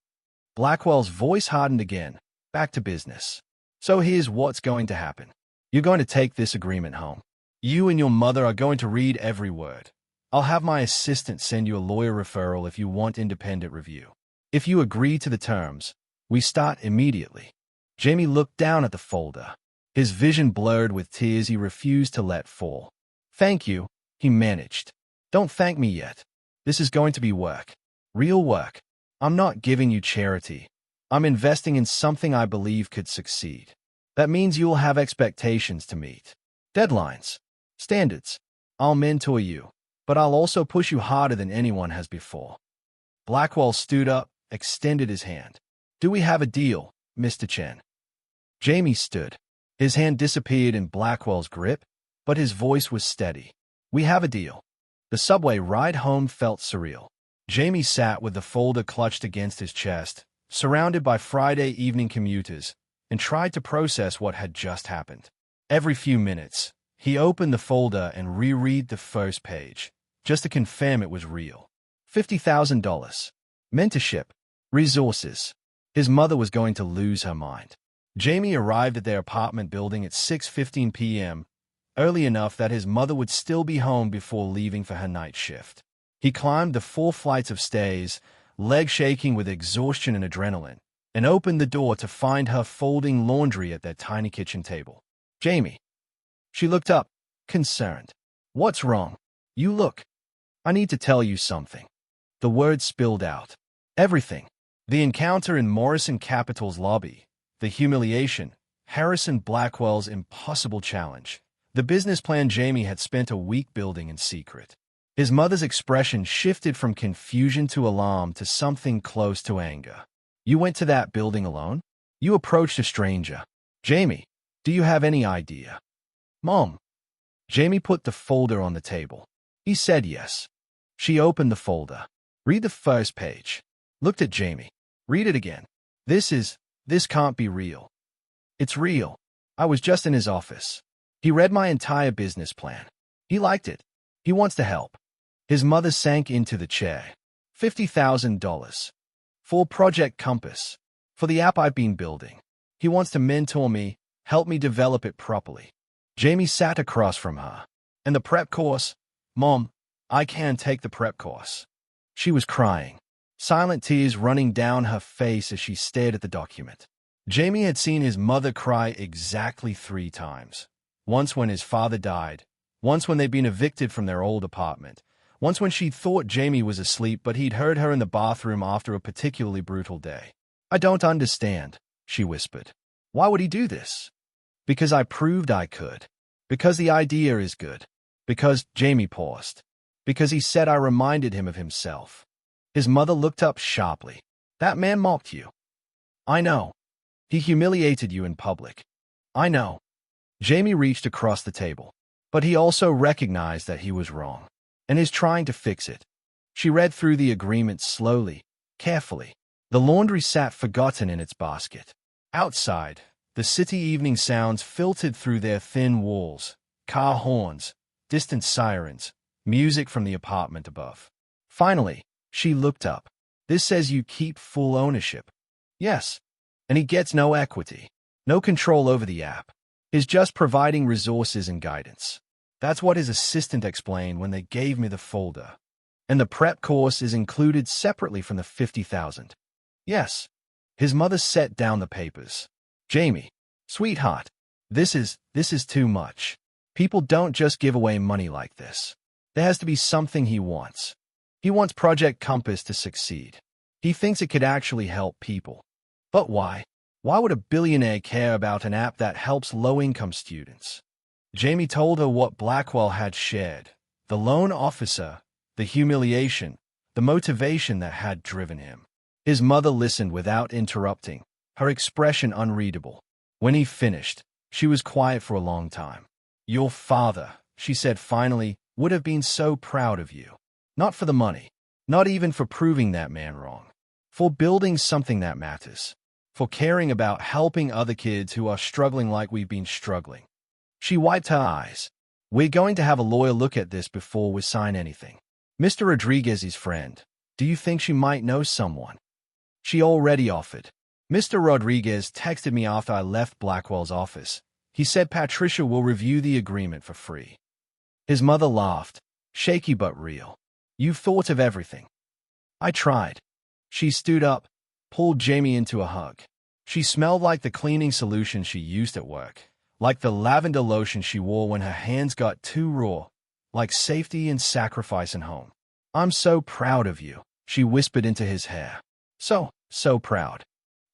A: Blackwell's voice hardened again. Back to business. So here's what's going to happen. You're going to take this agreement home. You and your mother are going to read every word. I'll have my assistant send you a lawyer referral if you want independent review. If you agree to the terms, we start immediately. Jamie looked down at the folder. His vision blurred with tears he refused to let fall. Thank you, he managed. Don't thank me yet. This is going to be work. Real work. I'm not giving you charity. I'm investing in something I believe could succeed. That means you'll have expectations to meet. Deadlines. Standards. I'll mentor you, but I'll also push you harder than anyone has before. Blackwell stood up, extended his hand. Do we have a deal, Mr. Chen? Jamie stood. His hand disappeared in Blackwell's grip, but his voice was steady. We have a deal. The subway ride home felt surreal. Jamie sat with the folder clutched against his chest, surrounded by Friday evening commuters, and tried to process what had just happened. Every few minutes, he opened the folder and reread the first page, just to confirm it was real. $50,000. Mentorship. Resources. His mother was going to lose her mind. Jamie arrived at their apartment building at 6:15 p.m., early enough that his mother would still be home before leaving for her night shift. He climbed the 4 flights of stairs, legs shaking with exhaustion and adrenaline, and opened the door to find her folding laundry at their tiny kitchen table. Jamie. She looked up, concerned. What's wrong? You look. I need to tell you something. The words spilled out. Everything. The encounter in Morrison Capital's lobby, the humiliation, Harrison Blackwell's impossible challenge, the business plan Jamie had spent a week building in secret. His mother's expression shifted from confusion to alarm to something close to anger. You went to that building alone? You approached a stranger. Jamie, do you have any idea? Mom. Jamie put the folder on the table. He said yes. She opened the folder. Read the first page. Looked at Jamie. Read it again. This can't be real. It's real. I was just in his office. He read my entire business plan. He liked it. He wants to help. His mother sank into the chair. $50,000. For Project Compass. For the app I've been building. He wants to mentor me, help me develop it properly. Jamie sat across from her. And the prep course? Mom, I can't take the prep course. She was crying. Silent tears running down her face as she stared at the document. Jamie had seen his mother cry exactly 3 times. Once when his father died, once when they'd been evicted from their old apartment, once when she thought Jamie was asleep but he'd heard her in the bathroom after a particularly brutal day. I don't understand, she whispered. Why would he do this? Because I proved I could. Because the idea is good. Because, Jamie paused. Because he said I reminded him of himself. His mother looked up sharply. That man mocked you. I know. He humiliated you in public. I know. Jamie reached across the table. But he also recognized that he was wrong, and is trying to fix it. She read through the agreement slowly, carefully. The laundry sat forgotten in its basket. Outside, the city evening sounds filtered through their thin walls, car horns, distant sirens, music from the apartment above. Finally, she looked up. This says you keep full ownership. Yes. And he gets no equity, no control over the app. He's just providing resources and guidance. That's what his assistant explained when they gave me the folder. And the prep course is included separately from the $50,000. Yes. His mother set down the papers. Jamie, sweetheart, this is too much. People don't just give away money like this. There has to be something he wants. He wants Project Compass to succeed. He thinks it could actually help people. But why? Why would a billionaire care about an app that helps low-income students? Jamie told her what Blackwell had shared. The loan officer, the humiliation, the motivation that had driven him. His mother listened without interrupting, her expression unreadable. When he finished, she was quiet for a long time. Your father, she said finally, would have been so proud of you. Not for the money. Not even for proving that man wrong. For building something that matters. For caring about helping other kids who are struggling like we've been struggling. She wiped her eyes. We're going to have a lawyer look at this before we sign anything. Mr. Rodriguez's friend. Do you think she might know someone? She already offered. Mr. Rodriguez texted me after I left Blackwell's office. He said Patricia will review the agreement for free. His mother laughed, shaky but real. You've thought of everything. I tried. She stood up, pulled Jamie into a hug. She smelled like the cleaning solution she used at work, like the lavender lotion she wore when her hands got too raw, like safety and sacrifice in home. I'm so proud of you, she whispered into his hair. So proud.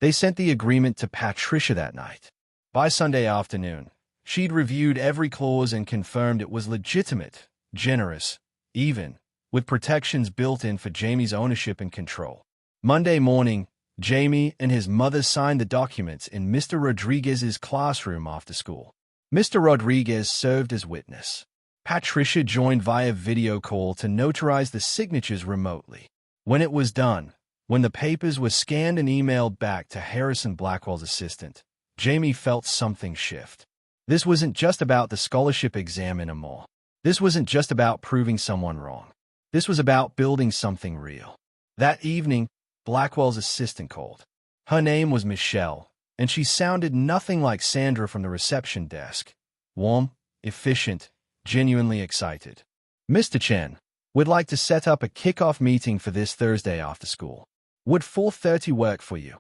A: They sent the agreement to Patricia that night. By Sunday afternoon, she'd reviewed every clause and confirmed it was legitimate, generous, even, with protections built in for Jamie's ownership and control. Monday morning, Jamie and his mother signed the documents in Mr. Rodriguez's classroom after school. Mr. Rodriguez served as witness. Patricia joined via video call to notarize the signatures remotely. When it was done, when the papers were scanned and emailed back to Harrison Blackwell's assistant, Jamie felt something shift. This wasn't just about the scholarship exam anymore. This wasn't just about proving someone wrong. This was about building something real. That evening, Blackwell's assistant called. Her name was Michelle, and she sounded nothing like Sandra from the reception desk. Warm, efficient, genuinely excited. Mr. Chen, we'd like to set up a kickoff meeting for this Thursday after school. Would 4:30 work for you?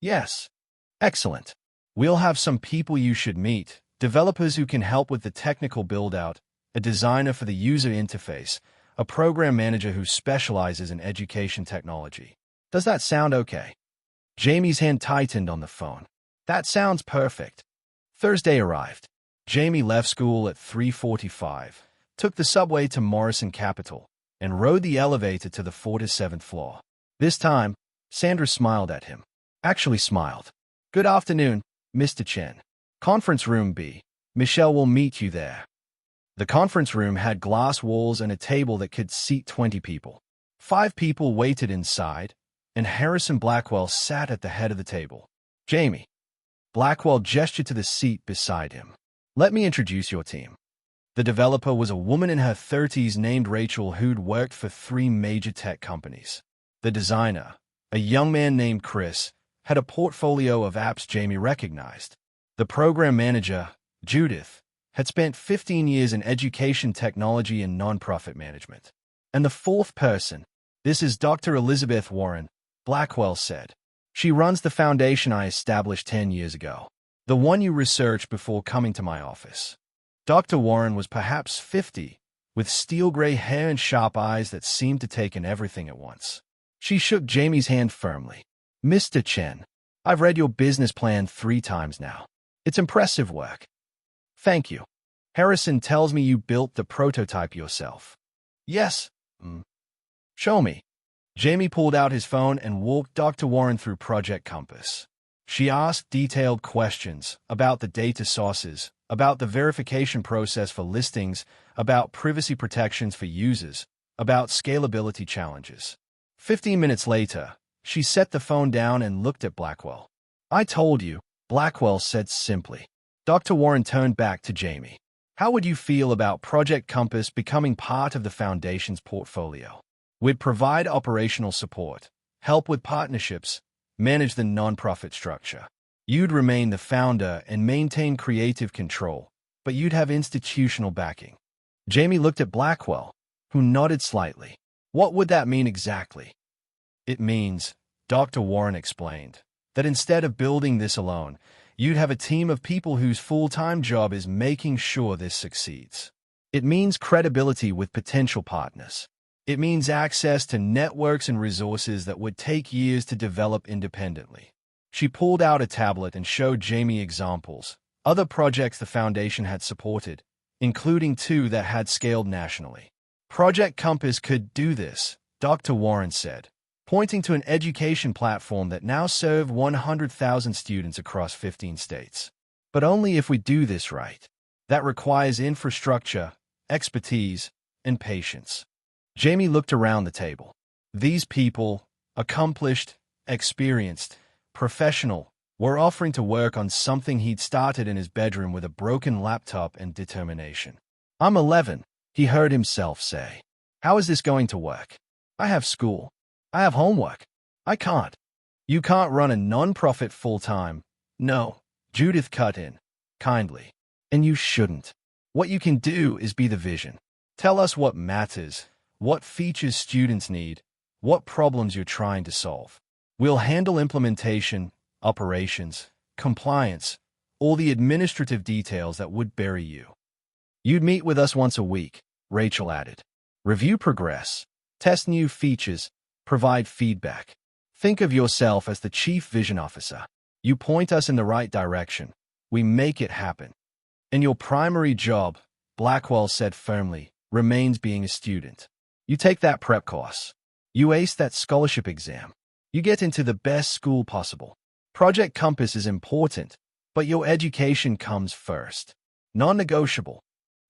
A: Yes. Excellent. We'll have some people you should meet, developers who can help with the technical build-out, a designer for the user interface, a program manager who specializes in education technology. Does that sound okay? Jamie's hand tightened on the phone. That sounds perfect. Thursday arrived. Jamie left school at 3:45, took the subway to Morrison Capital, and rode the elevator to the 47th floor. This time, Sandra smiled at him. Actually smiled. Good afternoon, Mr. Chen. Conference room B. Michelle will meet you there. The conference room had glass walls and a table that could seat 20 people. 5 people waited inside, and Harrison Blackwell sat at the head of the table. Jamie. Blackwell gestured to the seat beside him. Let me introduce your team. The developer was a woman in her 30s named Rachel who'd worked for 3 major tech companies. The designer, a young man named Chris, had a portfolio of apps Jamie recognized. The program manager, Judith, had spent 15 years in education technology and nonprofit management. And the 4th person, this is Dr. Elizabeth Warren, Blackwell said. She runs the foundation I established 10 years ago. The one you researched before coming to my office. Dr. Warren was perhaps 50, with steel gray hair and sharp eyes that seemed to take in everything at once. She shook Jamie's hand firmly. Mr. Chen, I've read your business plan 3 times now. It's impressive work. Thank you. Harrison tells me you built the prototype yourself. Yes. Show me. Jamie pulled out his phone and walked Dr. Warren through Project Compass. She asked detailed questions about the data sources, about the verification process for listings, about privacy protections for users, about scalability challenges. 15 minutes later, she set the phone down and looked at Blackwell. I told you, Blackwell said simply. Dr. Warren turned back to Jamie. How would you feel about Project Compass becoming part of the Foundation's portfolio? We'd provide operational support, help with partnerships, manage the nonprofit structure. You'd remain the founder and maintain creative control, but you'd have institutional backing. Jamie looked at Blackwell, who nodded slightly. What would that mean exactly? It means, Dr. Warren explained, that instead of building this alone, you'd have a team of people whose full-time job is making sure this succeeds. It means credibility with potential partners. It means access to networks and resources that would take years to develop independently. She pulled out a tablet and showed Jamie examples, other projects the Foundation had supported, including 2 that had scaled nationally. Project Compass could do this, Dr. Warren said. pointing to an education platform that now serves 100,000 students across 15 states. But only if we do this right. That requires infrastructure, expertise, and patience. Jamie looked around the table. These people, accomplished, experienced, professional, were offering to work on something he'd started in his bedroom with a broken laptop and determination. "I'm 11, he heard himself say. "How is this going to work? I have school. I have homework. I can't." "You can't run a non-profit full-time." "No," Judith cut in, kindly. "And you shouldn't. What you can do is be the vision. Tell us what matters, what features students need, what problems you're trying to solve. We'll handle implementation, operations, compliance, all the administrative details that would bury you." "You'd meet with us once a week," Rachel added. "Review progress, test new features, provide feedback. Think of yourself as the chief vision officer. You point us in the right direction. We make it happen. And your primary job," Blackwell said firmly, "remains being a student. You take that prep course. You ace that scholarship exam. You get into the best school possible. Project Compass is important, but your education comes first. Non-negotiable."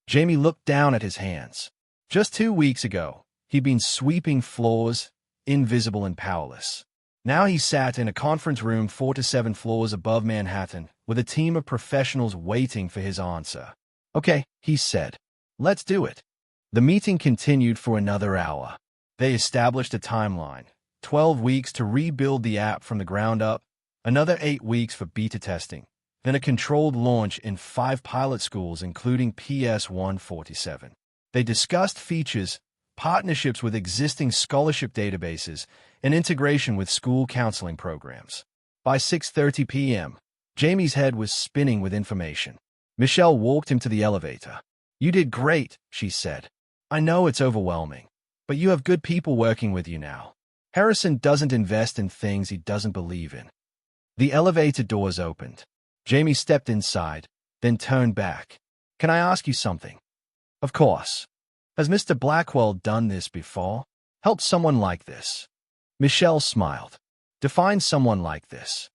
A: Jamie looked down at his hands. Just 2 weeks ago, he'd been sweeping floors, invisible and powerless. Now he sat in a conference room 4 to 7 floors above Manhattan, with a team of professionals waiting for his answer. "Okay," he said. "Let's do it." The meeting continued for another hour. They established a timeline: 12 weeks to rebuild the app from the ground up, another 8 weeks for beta testing, then a controlled launch in 5 pilot schools, including PS 147. They discussed features, partnerships with existing scholarship databases, and integration with school counseling programs. By 6:30 p.m., Jamie's head was spinning with information. Michelle walked him to the elevator. "You did great," she said. "I know it's overwhelming, but you have good people working with you now. Harrison doesn't invest in things he doesn't believe in." The elevator doors opened. Jamie stepped inside, then turned back. "Can I ask you something?" "Of course." "Has Mr. Blackwell done this before? Helped someone like this?" Michelle smiled. "Define someone like this."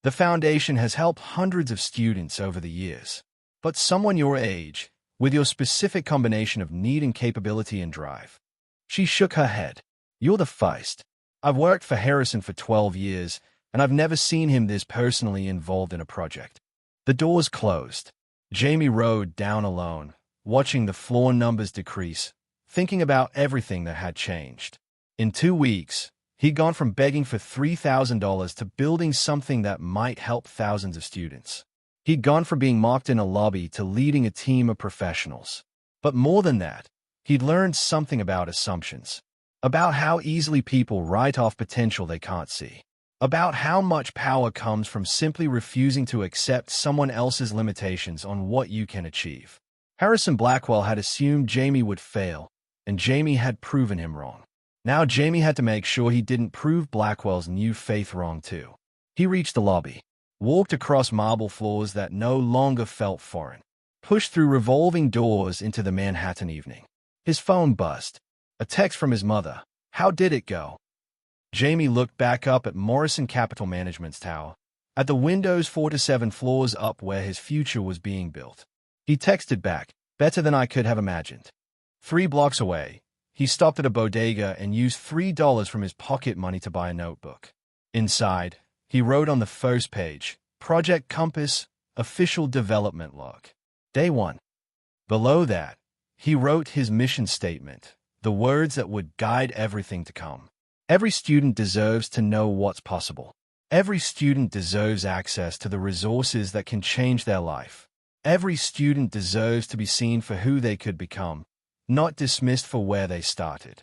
A: "The foundation has helped hundreds of students over the years. But someone your age, with your specific combination of need and capability and drive." She shook her head. "You're the first. I've worked for Harrison for 12 years, and I've never seen him this personally involved in a project." The doors closed. Jamie rode down alone, watching the floor numbers decrease, thinking about everything that had changed. In 2 weeks, he'd gone from begging for $3,000 to building something that might help thousands of students. He'd gone from being mocked in a lobby to leading a team of professionals. But more than that, he'd learned something about assumptions, about how easily people write off potential they can't see, about how much power comes from simply refusing to accept someone else's limitations on what you can achieve. Harrison Blackwell had assumed Jamie would fail, and Jamie had proven him wrong. Now Jamie had to make sure he didn't prove Blackwell's new faith wrong too. He reached the lobby, walked across marble floors that no longer felt foreign, pushed through revolving doors into the Manhattan evening. His phone buzzed. A text from his mother. "How did it go?" Jamie looked back up at Morrison Capital Management's tower, at the windows 4 to 7 floors up where his future was being built. He texted back, "Better than I could have imagined." 3 blocks away, he stopped at a bodega and used $3 from his pocket money to buy a notebook. Inside, he wrote on the first page, "Project Compass, official development log. Day 1. Below that, he wrote his mission statement, the words that would guide everything to come. Every student deserves to know what's possible. Every student deserves access to the resources that can change their life. Every student deserves to be seen for who they could become, not dismissed for where they started."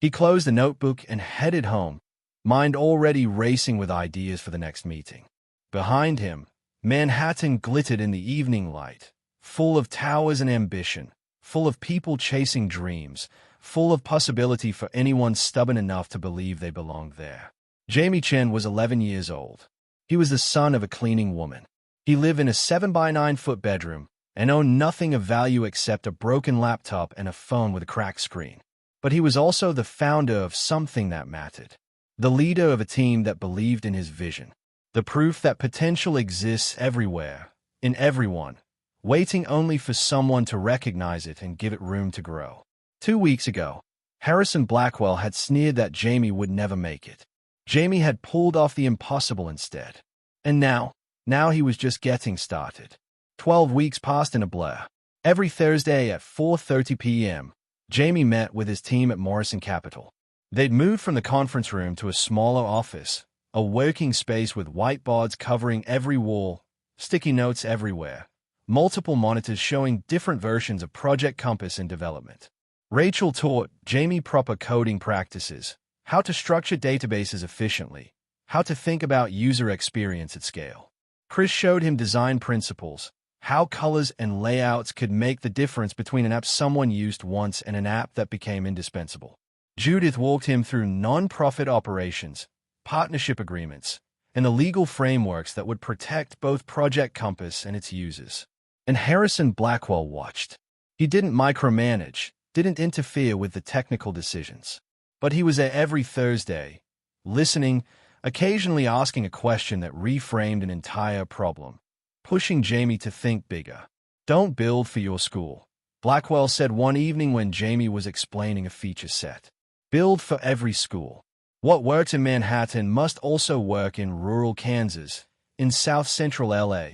A: He closed the notebook and headed home, mind already racing with ideas for the next meeting. Behind him, Manhattan glittered in the evening light, full of towers and ambition, full of people chasing dreams, full of possibility for anyone stubborn enough to believe they belonged there. Jamie Chen was 11 years old. He was the son of a cleaning woman. He lived in a 7-by-9-foot bedroom and owned nothing of value except a broken laptop and a phone with a cracked screen. But he was also the founder of something that mattered. the leader of a team that believed in his vision. The proof that potential exists everywhere, in everyone, waiting only for someone to recognize it and give it room to grow. 2 weeks ago, Harrison Blackwell had sneered that Jamie would never make it. Jamie had pulled off the impossible instead. And now he was just getting started. 12 weeks passed in a blur. Every Thursday at 4:30 p.m., Jamie met with his team at Morrison Capital. They'd moved from the conference room to a smaller office, a working space with whiteboards covering every wall, sticky notes everywhere, multiple monitors showing different versions of Project Compass in development. Rachel taught Jamie proper coding practices, how to structure databases efficiently, how to think about user experience at scale. Chris showed him design principles, how colors and layouts could make the difference between an app someone used once and an app that became indispensable. Judith walked him through non-profit operations, partnership agreements, and the legal frameworks that would protect both Project Compass and its users. And Harrison Blackwell watched. He didn't micromanage, didn't interfere with the technical decisions. But he was there every Thursday, listening, occasionally asking a question that reframed an entire problem, pushing Jamie to think bigger. Don't build for your school, Blackwell said one evening when Jamie was explaining a feature set. Build for every school. What works in Manhattan must also work in rural Kansas, in South Central LA,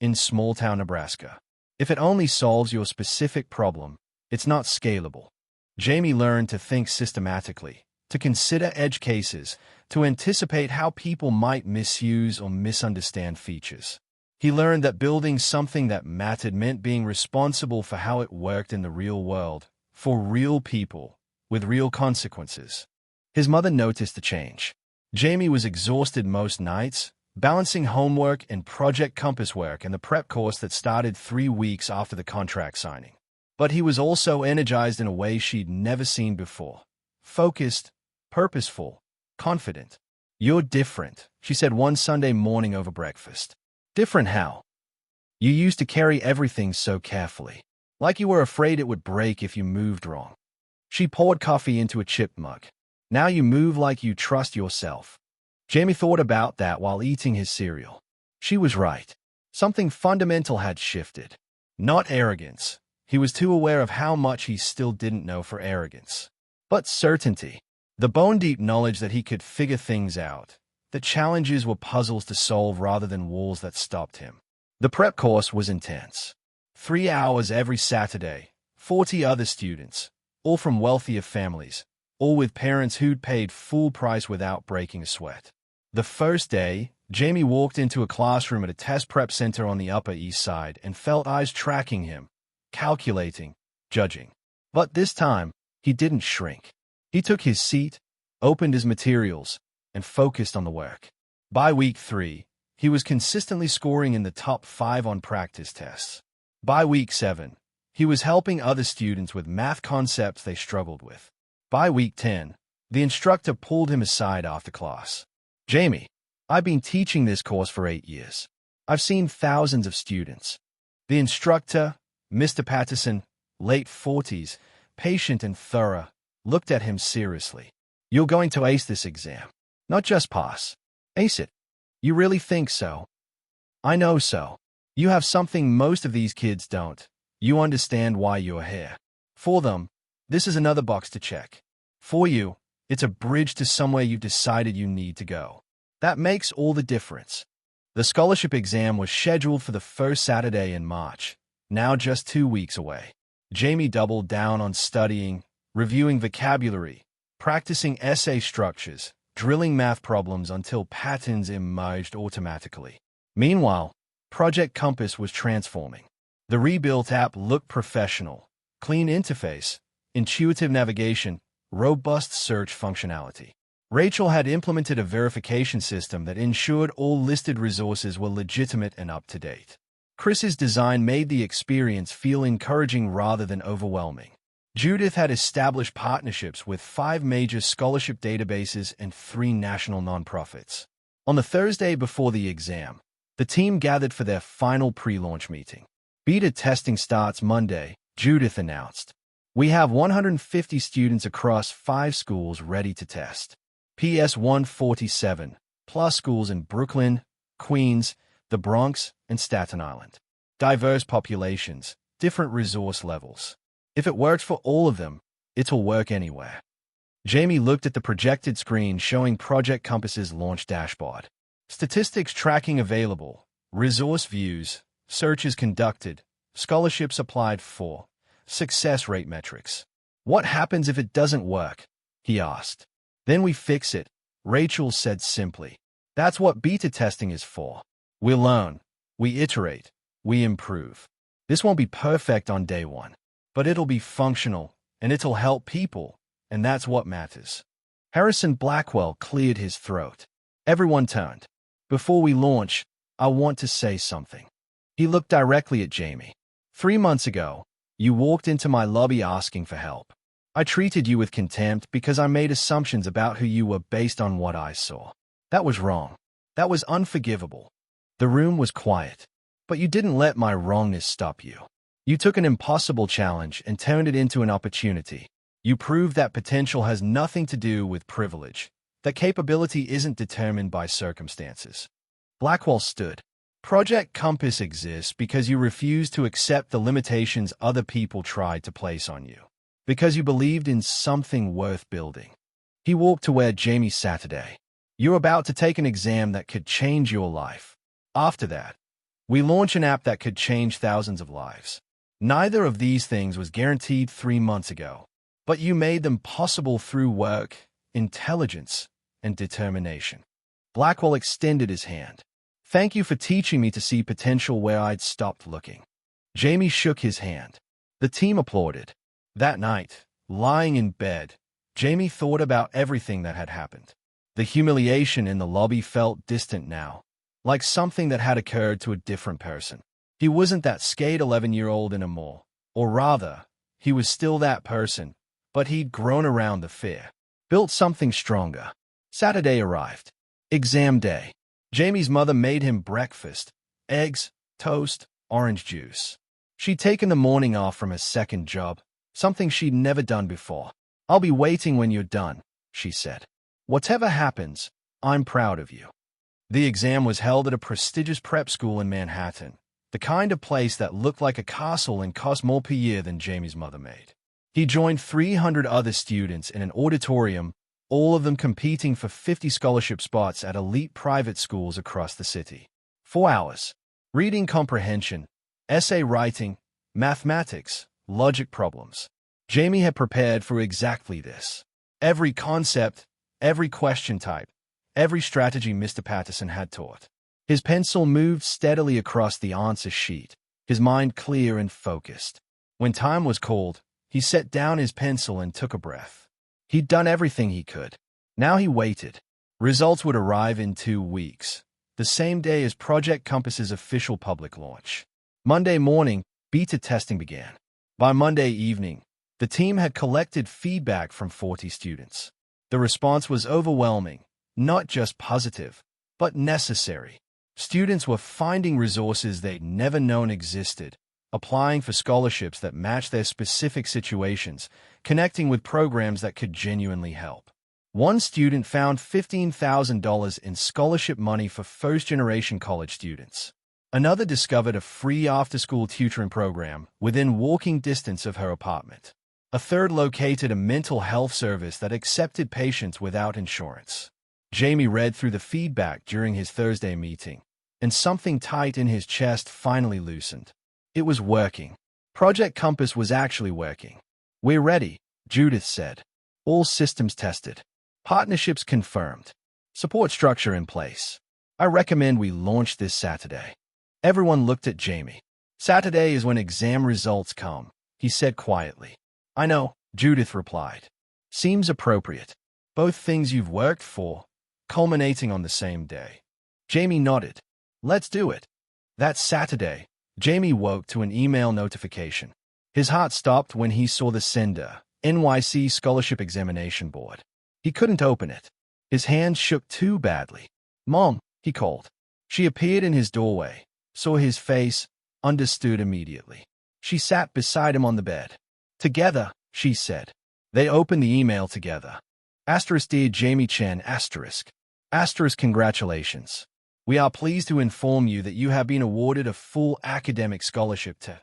A: in small-town Nebraska. If it only solves your specific problem, it's not scalable. Jamie learned to think systematically, to consider edge cases, to anticipate how people might misuse or misunderstand features. He learned that building something that mattered meant being responsible for how it worked in the real world, for real people, with real consequences. His mother noticed the change. Jamie was exhausted most nights, balancing homework and Project Compass work and the prep course that started 3 weeks after the contract signing. But he was also energized in a way she'd never seen before. Focused, purposeful, confident. You're different, she said one Sunday morning over breakfast. Different how? You used to carry everything so carefully, like you were afraid it would break if you moved wrong. She poured coffee into a chipped mug. Now you move like you trust yourself. Jamie thought about that while eating his cereal. She was right. Something fundamental had shifted. Not arrogance. He was too aware of how much he still didn't know for arrogance. But certainty. The bone-deep knowledge that he could figure things out. The challenges were puzzles to solve rather than walls that stopped him. The prep course was intense. 3 hours every Saturday, 40 other students, all from wealthier families, all with parents who'd paid full price without breaking a sweat. The first day, Jamie walked into a classroom at a test prep center on the Upper East Side and felt eyes tracking him, calculating, judging. But this time, he didn't shrink. He took his seat, opened his materials, and focused on the work. By week 3, he was consistently scoring in the top 5 on practice tests. By week 7, he was helping other students with math concepts they struggled with. By week 10, the instructor pulled him aside after class. Jamie, I've been teaching this course for 8 years. I've seen thousands of students. The instructor, Mr. Patterson, late 40s, patient and thorough, looked at him seriously. You're going to ace this exam. Not just pass. Ace it. You really think so? I know so. You have something most of these kids don't. You understand why you're here. For them, this is another box to check. For you, it's a bridge to somewhere you've decided you need to go. That makes all the difference. The scholarship exam was scheduled for the first Saturday in March, now just 2 weeks away. Jamie doubled down on studying, reviewing vocabulary, practicing essay structures, drilling math problems until patterns emerged automatically. Meanwhile, Project Compass was transforming. The rebuilt app looked professional, clean interface, intuitive navigation, robust search functionality. Rachel had implemented a verification system that ensured all listed resources were legitimate and up-to-date. Chris's design made the experience feel encouraging rather than overwhelming. Judith had established partnerships with 5 major scholarship databases and 3 national nonprofits. On the Thursday before the exam, the team gathered for their final pre-launch meeting. Beta testing starts Monday, Judith announced. We have 150 students across 5 schools ready to test. PS 147, plus schools in Brooklyn, Queens, the Bronx, and Staten Island. Diverse populations, different resource levels. If it worked for all of them, it'll work anywhere. Jamie looked at the projected screen showing Project Compass's launch dashboard. Statistics tracking available, resource views, searches conducted, scholarships applied for, success rate metrics. What happens if it doesn't work? He asked. Then we fix it, Rachel said simply. That's what beta testing is for. We learn, we iterate, we improve. This won't be perfect on day one, but it'll be functional, and it'll help people, and that's what matters. Harrison Blackwell cleared his throat. Everyone turned. Before we launch, I want to say something. He looked directly at Jamie. 3 months ago, you walked into my lobby asking for help. I treated you with contempt because I made assumptions about who you were based on what I saw. That was wrong. That was unforgivable. The room was quiet. But you didn't let my wrongness stop you. You took an impossible challenge and turned it into an opportunity. You proved that potential has nothing to do with privilege, that capability isn't determined by circumstances. Blackwell stood. Project Compass exists because you refused to accept the limitations other people tried to place on you. Because you believed in something worth building. He walked to where Jamie sat today. You're about to take an exam that could change your life. After that, we launch an app that could change thousands of lives. Neither of these things was guaranteed 3 months ago, but you made them possible through work, intelligence, and determination. Blackwell extended his hand. Thank you for teaching me to see potential where I'd stopped looking. Jamie shook his hand. The team applauded. That night, lying in bed, Jamie thought about everything that had happened. The humiliation in the lobby felt distant now, like something that had occurred to a different person. He wasn't that scared 11-year-old anymore, or rather, he was still that person, but he'd grown around the fear, built something stronger. Saturday arrived. Exam day. Jamie's mother made him breakfast, eggs, toast, orange juice. She'd taken the morning off from her second job, something she'd never done before. I'll be waiting when you're done, she said. Whatever happens, I'm proud of you. The exam was held at a prestigious prep school in Manhattan, the kind of place that looked like a castle and cost more per year than Jamie's mother made. He joined 300 other students in an auditorium, all of them competing for 50 scholarship spots at elite private schools across the city. 4 hours. Reading comprehension, essay writing, mathematics, logic problems. Jamie had prepared for exactly this. Every concept, every question type, every strategy Mr. Patterson had taught. His pencil moved steadily across the answer sheet, his mind clear and focused. When time was called, he set down his pencil and took a breath. He'd done everything he could. Now he waited. Results would arrive in 2 weeks, the same day as Project Compass's official public launch. Monday morning, beta testing began. By Monday evening, the team had collected feedback from 40 students. The response was overwhelming, not just positive, but necessary. Students were finding resources they'd never known existed, applying for scholarships that matched their specific situations, connecting with programs that could genuinely help. One student found $15,000 in scholarship money for first-generation college students. Another discovered a free after-school tutoring program within walking distance of her apartment. A third located a mental health service that accepted patients without insurance. Jamie read through the feedback during his Thursday meeting, and something tight in his chest finally loosened. It was working. Project Compass was actually working. We're ready, Judith said. All systems tested. Partnerships confirmed. Support structure in place. I recommend we launch this Saturday. Everyone looked at Jamie. Saturday is when exam results come, he said quietly. I know, Judith replied. Seems appropriate. Both things you've worked for, culminating on the same day. Jamie nodded. Let's do it. That Saturday, Jamie woke to an email notification. His heart stopped when he saw the sender, NYC Scholarship Examination Board. He couldn't open it. His hands shook too badly. Mom, he called. She appeared in his doorway, saw his face, understood immediately. She sat beside him on the bed. Together, she said. They opened the email together. Dear Jamie Chen, congratulations. We are pleased to inform you that you have been awarded a full academic scholarship to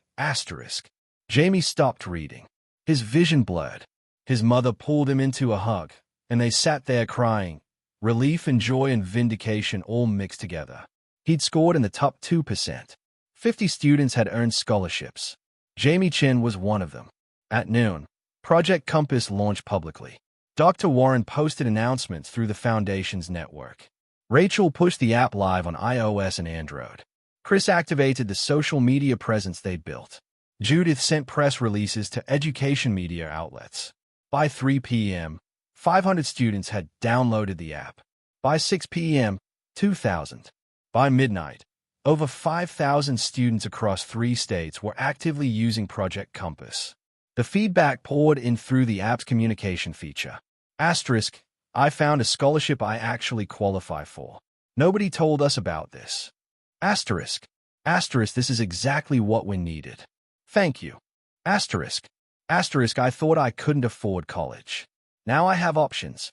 A: Jamie stopped reading. His vision blurred. His mother pulled him into a hug, and they sat there crying, relief and joy and vindication all mixed together. He'd scored in the top 2%. 50 students had earned scholarships. Jamie Chen was one of them. At noon, Project Compass launched publicly. Dr. Warren posted announcements through the Foundation's network. Rachel pushed the app live on iOS and Android. Chris activated the social media presence they'd built. Judith sent press releases to education media outlets. By 3 p.m., 500 students had downloaded the app. By 6 p.m., 2,000. By midnight, over 5,000 students across 3 states were actively using Project Compass. The feedback poured in through the app's communication feature. I found a scholarship I actually qualify for. Nobody told us about this. This is exactly what we needed. Thank you. I thought I couldn't afford college. Now I have options.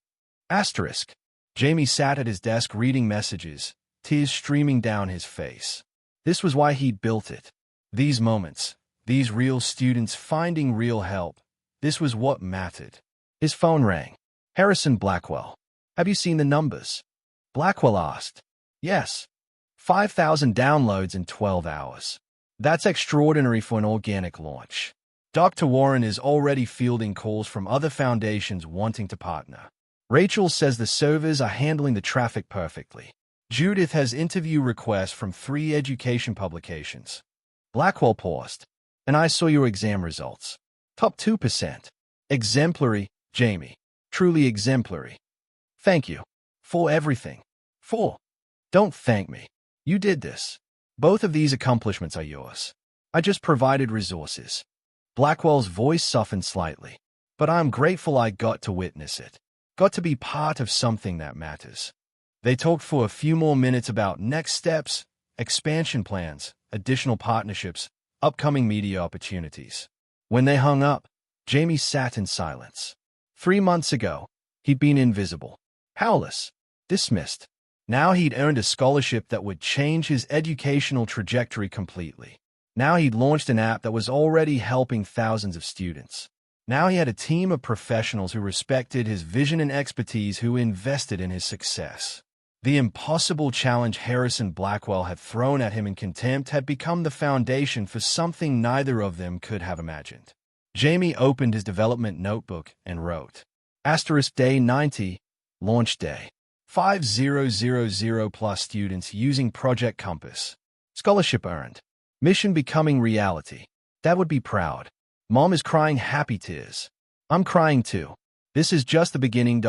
A: Jamie sat at his desk reading messages, tears streaming down his face. This was why he'd built it. These moments, these real students finding real help, this was what mattered. His phone rang. Harrison Blackwell. Have you seen the numbers? Blackwell asked. Yes. 5,000 downloads in 12 hours. That's extraordinary for an organic launch. Dr. Warren is already fielding calls from other foundations wanting to partner. Rachel says the servers are handling the traffic perfectly. Judith has interview requests from 3 education publications. Blackwell paused. And I saw your exam results. Top 2%. Exemplary, Jamie. Truly exemplary. Thank you. For everything. Don't thank me. You did this. Both of these accomplishments are yours. I just provided resources. Blackwell's voice softened slightly. But I'm grateful I got to witness it. Got to be part of something that matters. They talked for a few more minutes about next steps, expansion plans, additional partnerships, upcoming media opportunities. When they hung up, Jamie sat in silence. 3 months ago, he'd been invisible, powerless, dismissed. Now he'd earned a scholarship that would change his educational trajectory completely. Now he'd launched an app that was already helping thousands of students. Now he had a team of professionals who respected his vision and expertise, who invested in his success. The impossible challenge Harrison Blackwell had thrown at him in contempt had become the foundation for something neither of them could have imagined. Jamie opened his development notebook and wrote, Day 90, launch day. 5,000 plus students using Project Compass. Scholarship earned. Mission becoming reality. Dad would be proud. Mom is crying happy tears. I'm crying too. This is just the beginning.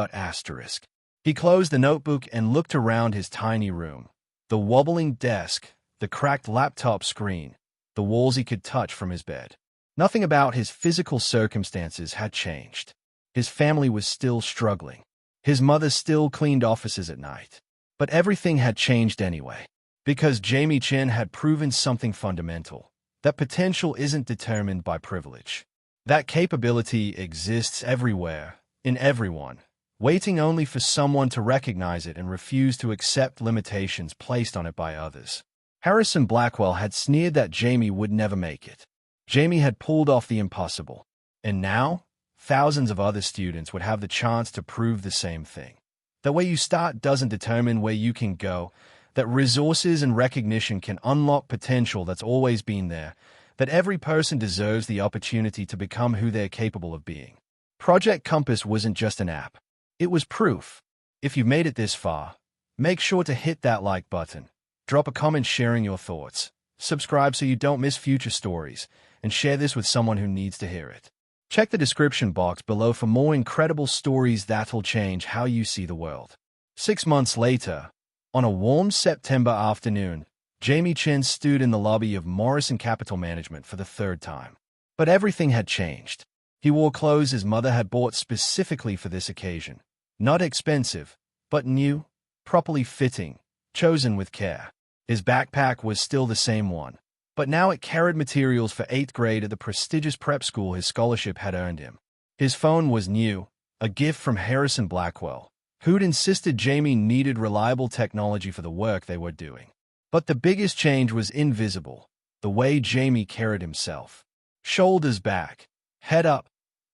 A: He closed the notebook and looked around his tiny room. The wobbling desk, the cracked laptop screen, the walls he could touch from his bed. Nothing about his physical circumstances had changed. His family was still struggling. His mother still cleaned offices at night. But everything had changed anyway. Because Jamie Chen had proven something fundamental. That potential isn't determined by privilege. That capability exists everywhere, in everyone, waiting only for someone to recognize it and refuse to accept limitations placed on it by others. Harrison Blackwell had sneered that Jamie would never make it. Jamie had pulled off the impossible. And now, thousands of other students would have the chance to prove the same thing. The way you start doesn't determine where you can go, that resources and recognition can unlock potential that's always been there, that every person deserves the opportunity to become who they're capable of being. Project Compass wasn't just an app. It was proof. If you've made it this far, make sure to hit that like button, drop a comment sharing your thoughts, subscribe so you don't miss future stories, and share this with someone who needs to hear it. Check the description box below for more incredible stories that'll change how you see the world. 6 months later, on a warm September afternoon, Jamie Chen stood in the lobby of Morrison Capital Management for the 3rd time. But everything had changed. He wore clothes his mother had bought specifically for this occasion. Not expensive, but new, properly fitting, chosen with care. His backpack was still the same one, but now it carried materials for 8th grade at the prestigious prep school his scholarship had earned him. His phone was new, a gift from Harrison Blackwell, who'd insisted Jamie needed reliable technology for the work they were doing. But the biggest change was invisible, the way Jamie carried himself. Shoulders back, head up,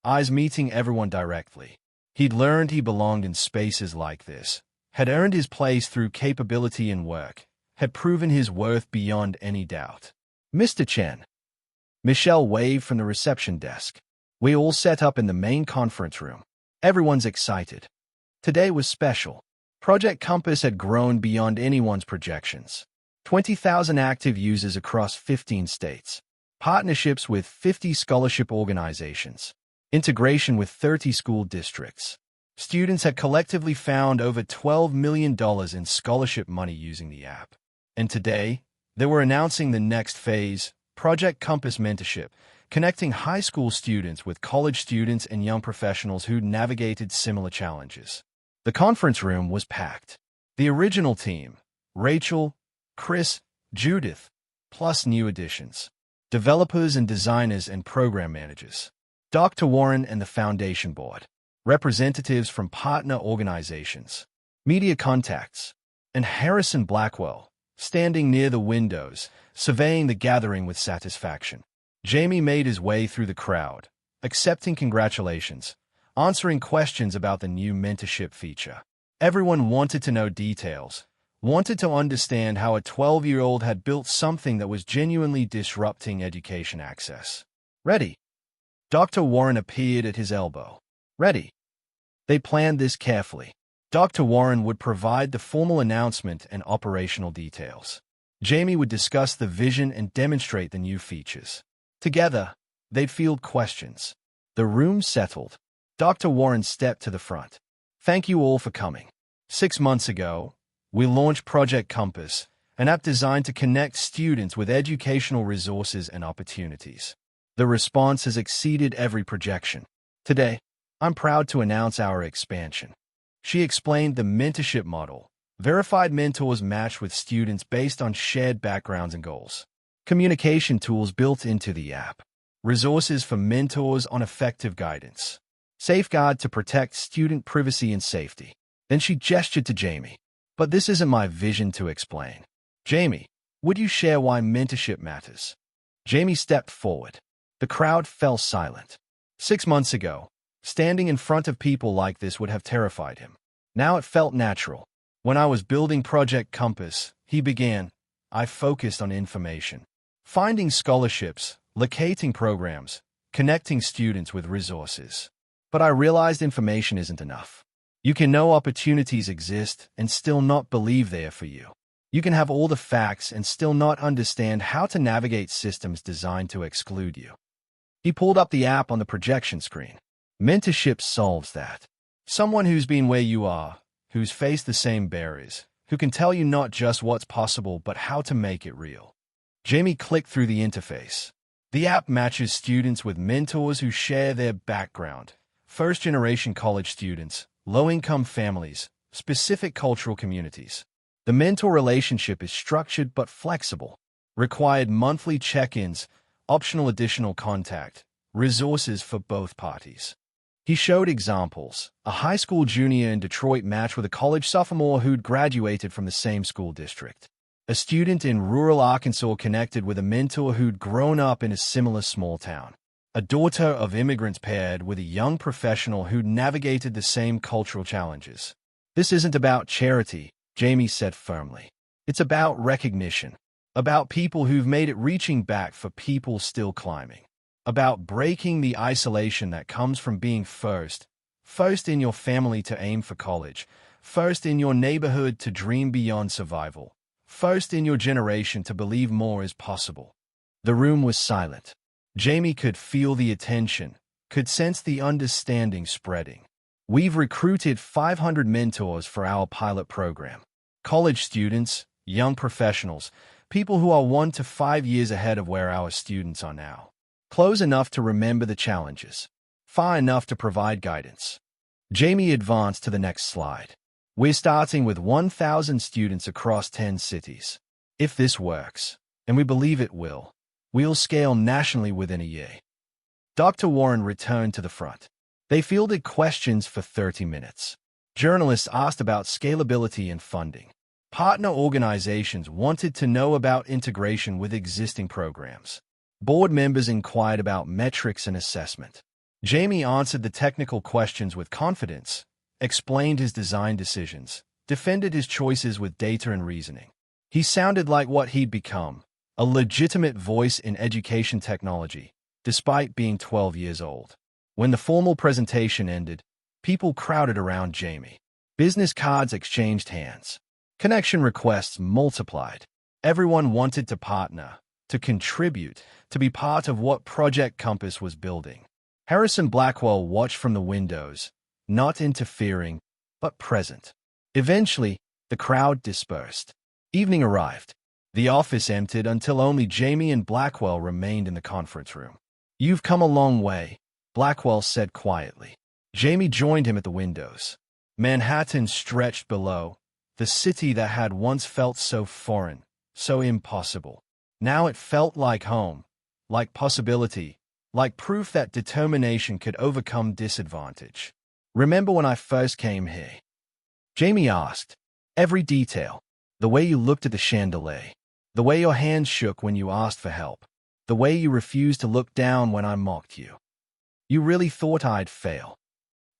A: eyes meeting everyone directly. He'd learned he belonged in spaces like this, had earned his place through capability and work, had proven his worth beyond any doubt. Mr. Chen. Michelle waved from the reception desk. We all set up in the main conference room. Everyone's excited. Today was special. Project Compass had grown beyond anyone's projections. 20,000 active users across 15 states. Partnerships with 50 scholarship organizations. Integration with 30 school districts. Students had collectively found over $12 million in scholarship money using the app. And today, they were announcing the next phase, Project Compass Mentorship, connecting high school students with college students and young professionals who navigated similar challenges. The conference room was packed. The original team, Rachel, Chris, Judith, plus new additions. Developers and designers and program managers. Dr. Warren and the Foundation Board. Representatives from partner organizations. Media contacts. And Harrison Blackwell, standing near the windows, surveying the gathering with satisfaction. Jamie made his way through the crowd, accepting congratulations, answering questions about the new mentorship feature. Everyone wanted to know details, wanted to understand how a 12-year-old had built something that was genuinely disrupting education access. Ready? Dr. Warren appeared at his elbow. Ready. They planned this carefully. Dr. Warren would provide the formal announcement and operational details. Jamie would discuss the vision and demonstrate the new features. Together, they'd field questions. The room settled. Dr. Warren stepped to the front. Thank you all for coming. 6 months ago, we launched Project Compass, an app designed to connect students with educational resources and opportunities. The response has exceeded every projection. Today, I'm proud to announce our expansion. She explained the mentorship model. Verified mentors matched with students based on shared backgrounds and goals. Communication tools built into the app. Resources for mentors on effective guidance. Safeguard to protect student privacy and safety. Then she gestured to Jamie. But this isn't my vision to explain. Jamie, would you share why mentorship matters? Jamie stepped forward. The crowd fell silent. 6 months ago, standing in front of people like this would have terrified him. Now it felt natural. When I was building Project Compass, he began, I focused on information. Finding scholarships, locating programs, connecting students with resources. But I realized information isn't enough. You can know opportunities exist and still not believe they are for you. You can have all the facts and still not understand how to navigate systems designed to exclude you. He pulled up the app on the projection screen. Mentorship solves that. Someone who's been where you are, who's faced the same barriers, who can tell you not just what's possible but how to make it real. Jamie clicked through the interface. The app matches students with mentors who share their background. First-generation college students, low-income families, specific cultural communities. The mentor relationship is structured but flexible. Required monthly check-ins, optional additional contact, resources for both parties. He showed examples. A high school junior in Detroit matched with a college sophomore who'd graduated from the same school district. A student in rural Arkansas connected with a mentor who'd grown up in a similar small town. A daughter of immigrants paired with a young professional who'd navigated the same cultural challenges. This isn't about charity, Jamie said firmly. It's about recognition. About people who've made it reaching back for people still climbing. About breaking the isolation that comes from being first in your family to aim for college, first in your neighborhood to dream beyond survival, first in your generation to believe more is possible. The room was silent. Jamie could feel the attention, could sense the understanding spreading. We've recruited 500 mentors for our pilot program. College students, young professionals, people who are 1 to 5 years ahead of where our students are now. Close enough to remember the challenges. Far enough to provide guidance. Jamie advanced to the next slide. We're starting with 1,000 students across 10 cities. If this works, and we believe it will, we'll scale nationally within a year. Dr. Warren returned to the front. They fielded questions for 30 minutes. Journalists asked about scalability and funding. Partner organizations wanted to know about integration with existing programs. Board members inquired about metrics and assessment. Jamie answered the technical questions with confidence, explained his design decisions, defended his choices with data and reasoning. He sounded like what he'd become, a legitimate voice in education technology, despite being 12 years old. When the formal presentation ended, people crowded around Jamie. Business cards exchanged hands. Connection requests multiplied. Everyone wanted to partner, to contribute, to be part of what Project Compass was building. Harrison Blackwell watched from the windows, not interfering, but present. Eventually, the crowd dispersed. Evening arrived. The office emptied until only Jamie and Blackwell remained in the conference room. "You've come a long way," Blackwell said quietly. Jamie joined him at the windows. Manhattan stretched below, the city that had once felt so foreign, so impossible. Now it felt like home, like possibility, like proof that determination could overcome disadvantage. "Remember when I first came here?" Jamie asked. "Every detail. The way you looked at the chandelier. The way your hands shook when you asked for help. The way you refused to look down when I mocked you. You really thought I'd fail."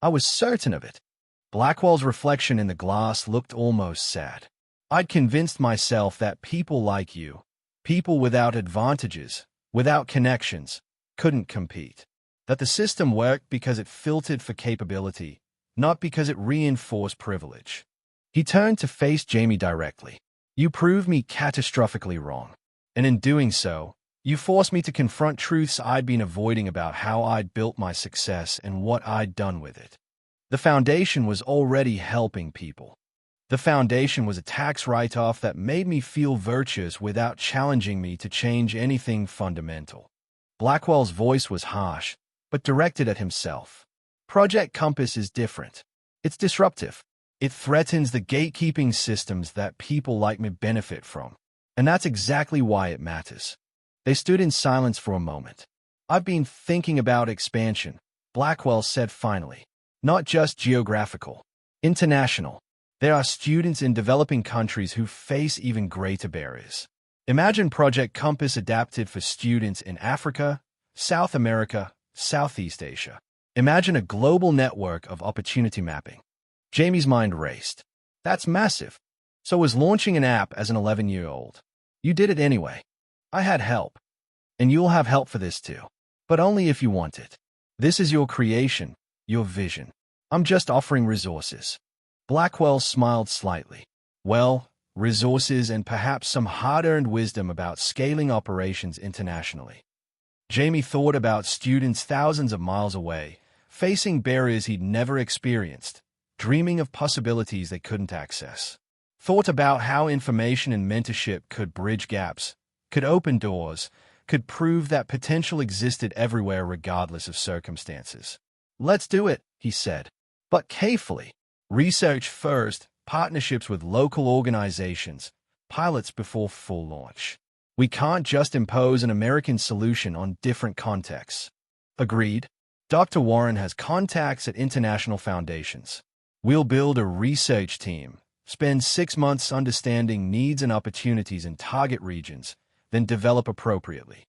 A: "I was certain of it." Blackwell's reflection in the glass looked almost sad. "I'd convinced myself that people like you, people without advantages, without connections, couldn't compete. That the system worked because it filtered for capability, not because it reinforced privilege." He turned to face Jamie directly. "You proved me catastrophically wrong. And in doing so, you forced me to confront truths I'd been avoiding about how I'd built my success and what I'd done with it. The foundation was already helping people. The foundation was a tax write-off that made me feel virtuous without challenging me to change anything fundamental." Blackwell's voice was harsh, but directed at himself. "Project Compass is different. It's disruptive. It threatens the gatekeeping systems that people like me benefit from. And that's exactly why it matters." They stood in silence for a moment. "I've been thinking about expansion," Blackwell said finally. "Not just geographical. International. There are students in developing countries who face even greater barriers. Imagine Project Compass adapted for students in Africa, South America, Southeast Asia. Imagine a global network of opportunity mapping." Jamie's mind raced. "That's massive. So was launching an app as an 11-year-old. You did it anyway. I had help. And you'll have help for this too. But only if you want it. This is your creation, your vision. I'm just offering resources." Blackwell smiled slightly. "Well, resources and perhaps some hard-earned wisdom about scaling operations internationally." Jamie thought about students thousands of miles away, facing barriers he'd never experienced, dreaming of possibilities they couldn't access. Thought about how information and mentorship could bridge gaps, could open doors, could prove that potential existed everywhere regardless of circumstances. "Let's do it," he said. "But carefully. Research first, partnerships with local organizations, pilots before full launch. We can't just impose an American solution on different contexts." "Agreed." Dr. Warren has contacts at international foundations. "We'll build a research team, spend 6 months understanding needs and opportunities in target regions, then develop appropriately."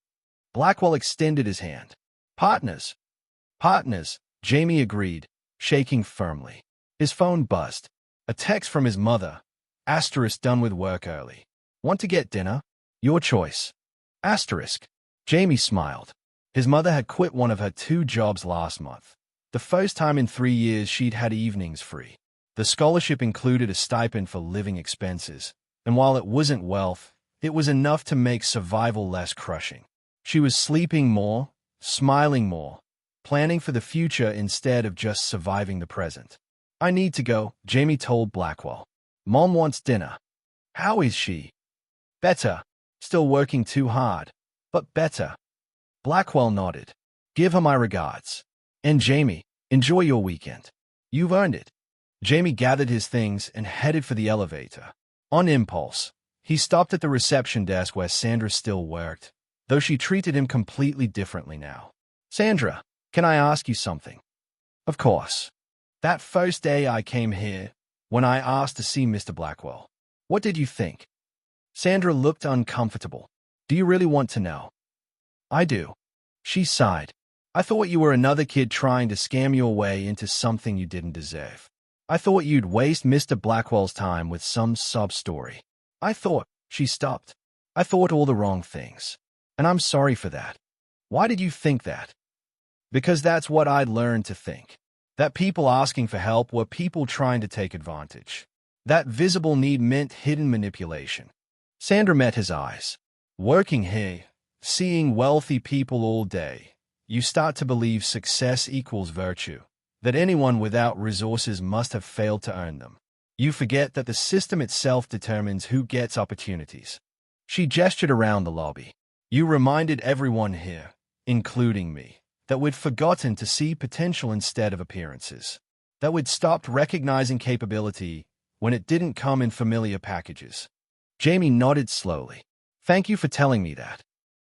A: Blackwell extended his hand. "Partners." "Partners," Jamie agreed, shaking firmly. His phone buzzed. A text from his mother. Asterisk done with work early. "Want to get dinner? Your choice." Asterisk. Jamie smiled. His mother had quit one of her 2 jobs last month. The first time in 3 years she'd had evenings free. The scholarship included a stipend for living expenses, and while it wasn't wealth, it was enough to make survival less crushing. She was sleeping more, smiling more, planning for the future instead of just surviving the present. "I need to go," Jamie told Blackwell. "Mom wants dinner." "How is she?" "Better. Still working too hard, but better." Blackwell nodded. "Give her my regards. And Jamie, enjoy your weekend. You've earned it." Jamie gathered his things and headed for the elevator. On impulse, he stopped at the reception desk where Sandra still worked, though she treated him completely differently now. "Sandra, can I ask you something?" Of course. That first day I came here, when I asked to see Mr. Blackwell. What did you think? Sandra looked uncomfortable. Do you really want to know? I do. She sighed. I thought you were another kid trying to scam your way into something you didn't deserve. I thought you'd waste Mr. Blackwell's time with some sob story. I thought, she stopped. I thought all the wrong things. And I'm sorry for that. Why did you think that? Because that's what I'd learned to think. That people asking for help were people trying to take advantage. That visible need meant hidden manipulation. Sandra met his eyes. Working here, seeing wealthy people all day, you start to believe success equals virtue, that anyone without resources must have failed to earn them. You forget that the system itself determines who gets opportunities. She gestured around the lobby. You reminded everyone here, including me, that we'd forgotten to see potential instead of appearances, that we'd stopped recognizing capability when it didn't come in familiar packages. Jamie nodded slowly. Thank you for telling me that.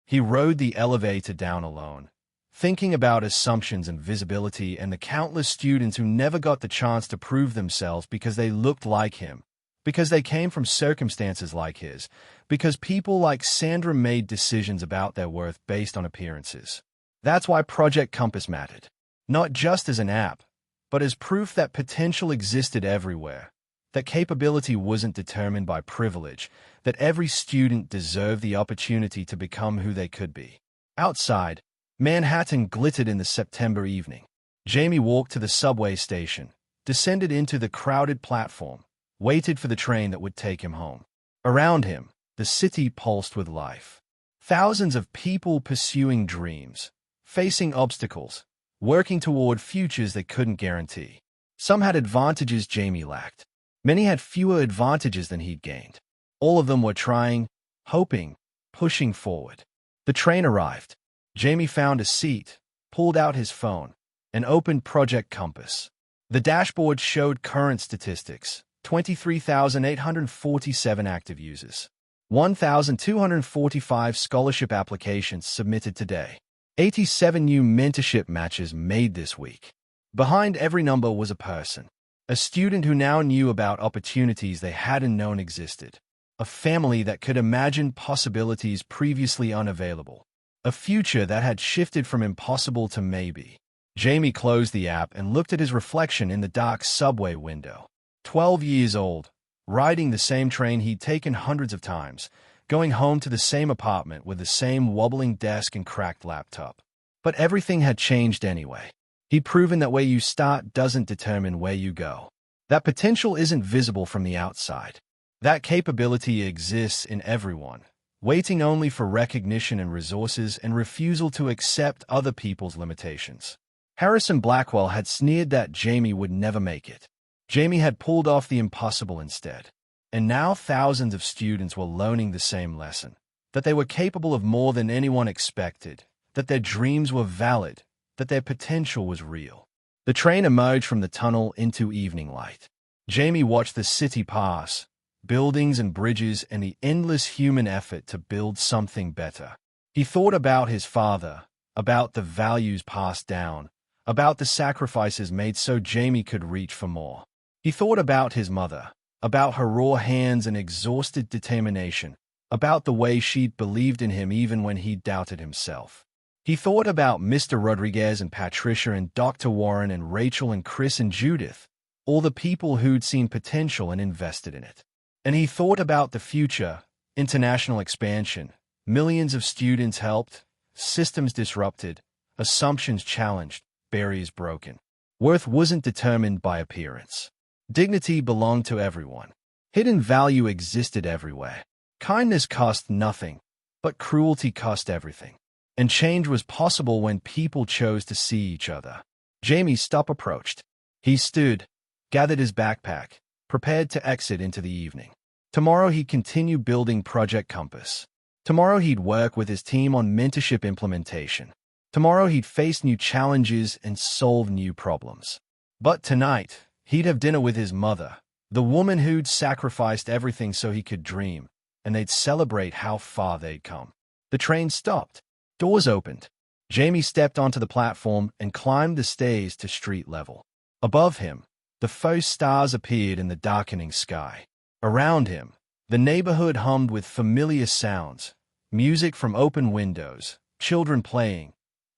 A: He rode the elevator down alone, thinking about assumptions and visibility and the countless students who never got the chance to prove themselves because they looked like him, because they came from circumstances like his, because people like Sandra made decisions about their worth based on appearances. That's why Project Compass mattered, not just as an app, but as proof that potential existed everywhere, that capability wasn't determined by privilege, that every student deserved the opportunity to become who they could be. Outside, Manhattan glittered in the September evening. Jamie walked to the subway station, descended into the crowded platform, waited for the train that would take him home. Around him, the city pulsed with life. Thousands of people pursuing dreams, facing obstacles, working toward futures they couldn't guarantee. Some had advantages Jamie lacked. Many had fewer advantages than he'd gained. All of them were trying, hoping, pushing forward. The train arrived. Jamie found a seat, pulled out his phone, and opened Project Compass. The dashboard showed current statistics: 23,847 active users, 1,245 scholarship applications submitted today, 87 new mentorship matches made this week. Behind every number was a person, a student who now knew about opportunities they hadn't known existed, a family that could imagine possibilities previously unavailable, a future that had shifted from impossible to maybe. Jamie closed the app and looked at his reflection in the dark subway window. 12 years old, riding the same train he'd taken hundreds of times, going home to the same apartment with the same wobbling desk and cracked laptop. But everything had changed anyway. He'd proven that where you start doesn't determine where you go. That potential isn't visible from the outside. That capability exists in everyone, waiting only for recognition and resources and refusal to accept other people's limitations. Harrison Blackwell had sneered that Jamie would never make it. Jamie had pulled off the impossible instead. And now thousands of students were learning the same lesson, that they were capable of more than anyone expected, that their dreams were valid, that their potential was real. The train emerged from the tunnel into evening light. Jamie watched the city pass, buildings and bridges and the endless human effort to build something better. He thought about his father, about the values passed down, about the sacrifices made so Jamie could reach for more. He thought about his mother, about her raw hands and exhausted determination, about the way she'd believed in him even when he doubted himself. He thought about Mr. Rodriguez and Patricia and Dr. Warren and Rachel and Chris and Judith, all the people who'd seen potential and invested in it. And he thought about the future, international expansion, millions of students helped, systems disrupted, assumptions challenged, barriers broken. Worth wasn't determined by appearance. Dignity belonged to everyone. Hidden value existed everywhere. Kindness cost nothing, but cruelty cost everything. And change was possible when people chose to see each other. Jamie's stop approached. He stood, gathered his backpack, prepared to exit into the evening. Tomorrow he'd continue building Project Compass. Tomorrow he'd work with his team on mentorship implementation. Tomorrow he'd face new challenges and solve new problems. But tonight, he'd have dinner with his mother, the woman who'd sacrificed everything so he could dream, and they'd celebrate how far they'd come. The train stopped. Doors opened. Jamie stepped onto the platform and climbed the stairs to street level. Above him, the first stars appeared in the darkening sky. Around him, the neighborhood hummed with familiar sounds, music from open windows, children playing,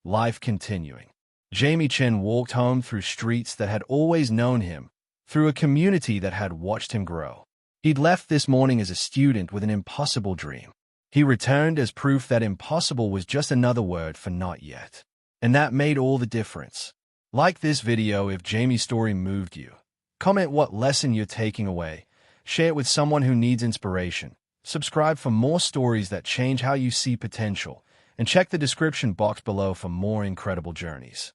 A: life continuing. Jamie Chen walked home through streets that had always known him, through a community that had watched him grow. He'd left this morning as a student with an impossible dream. He returned as proof that impossible was just another word for not yet. And that made all the difference. Like this video if Jamie's story moved you. Comment what lesson you're taking away. Share it with someone who needs inspiration. Subscribe for more stories that change how you see potential. And check the description box below for more incredible journeys.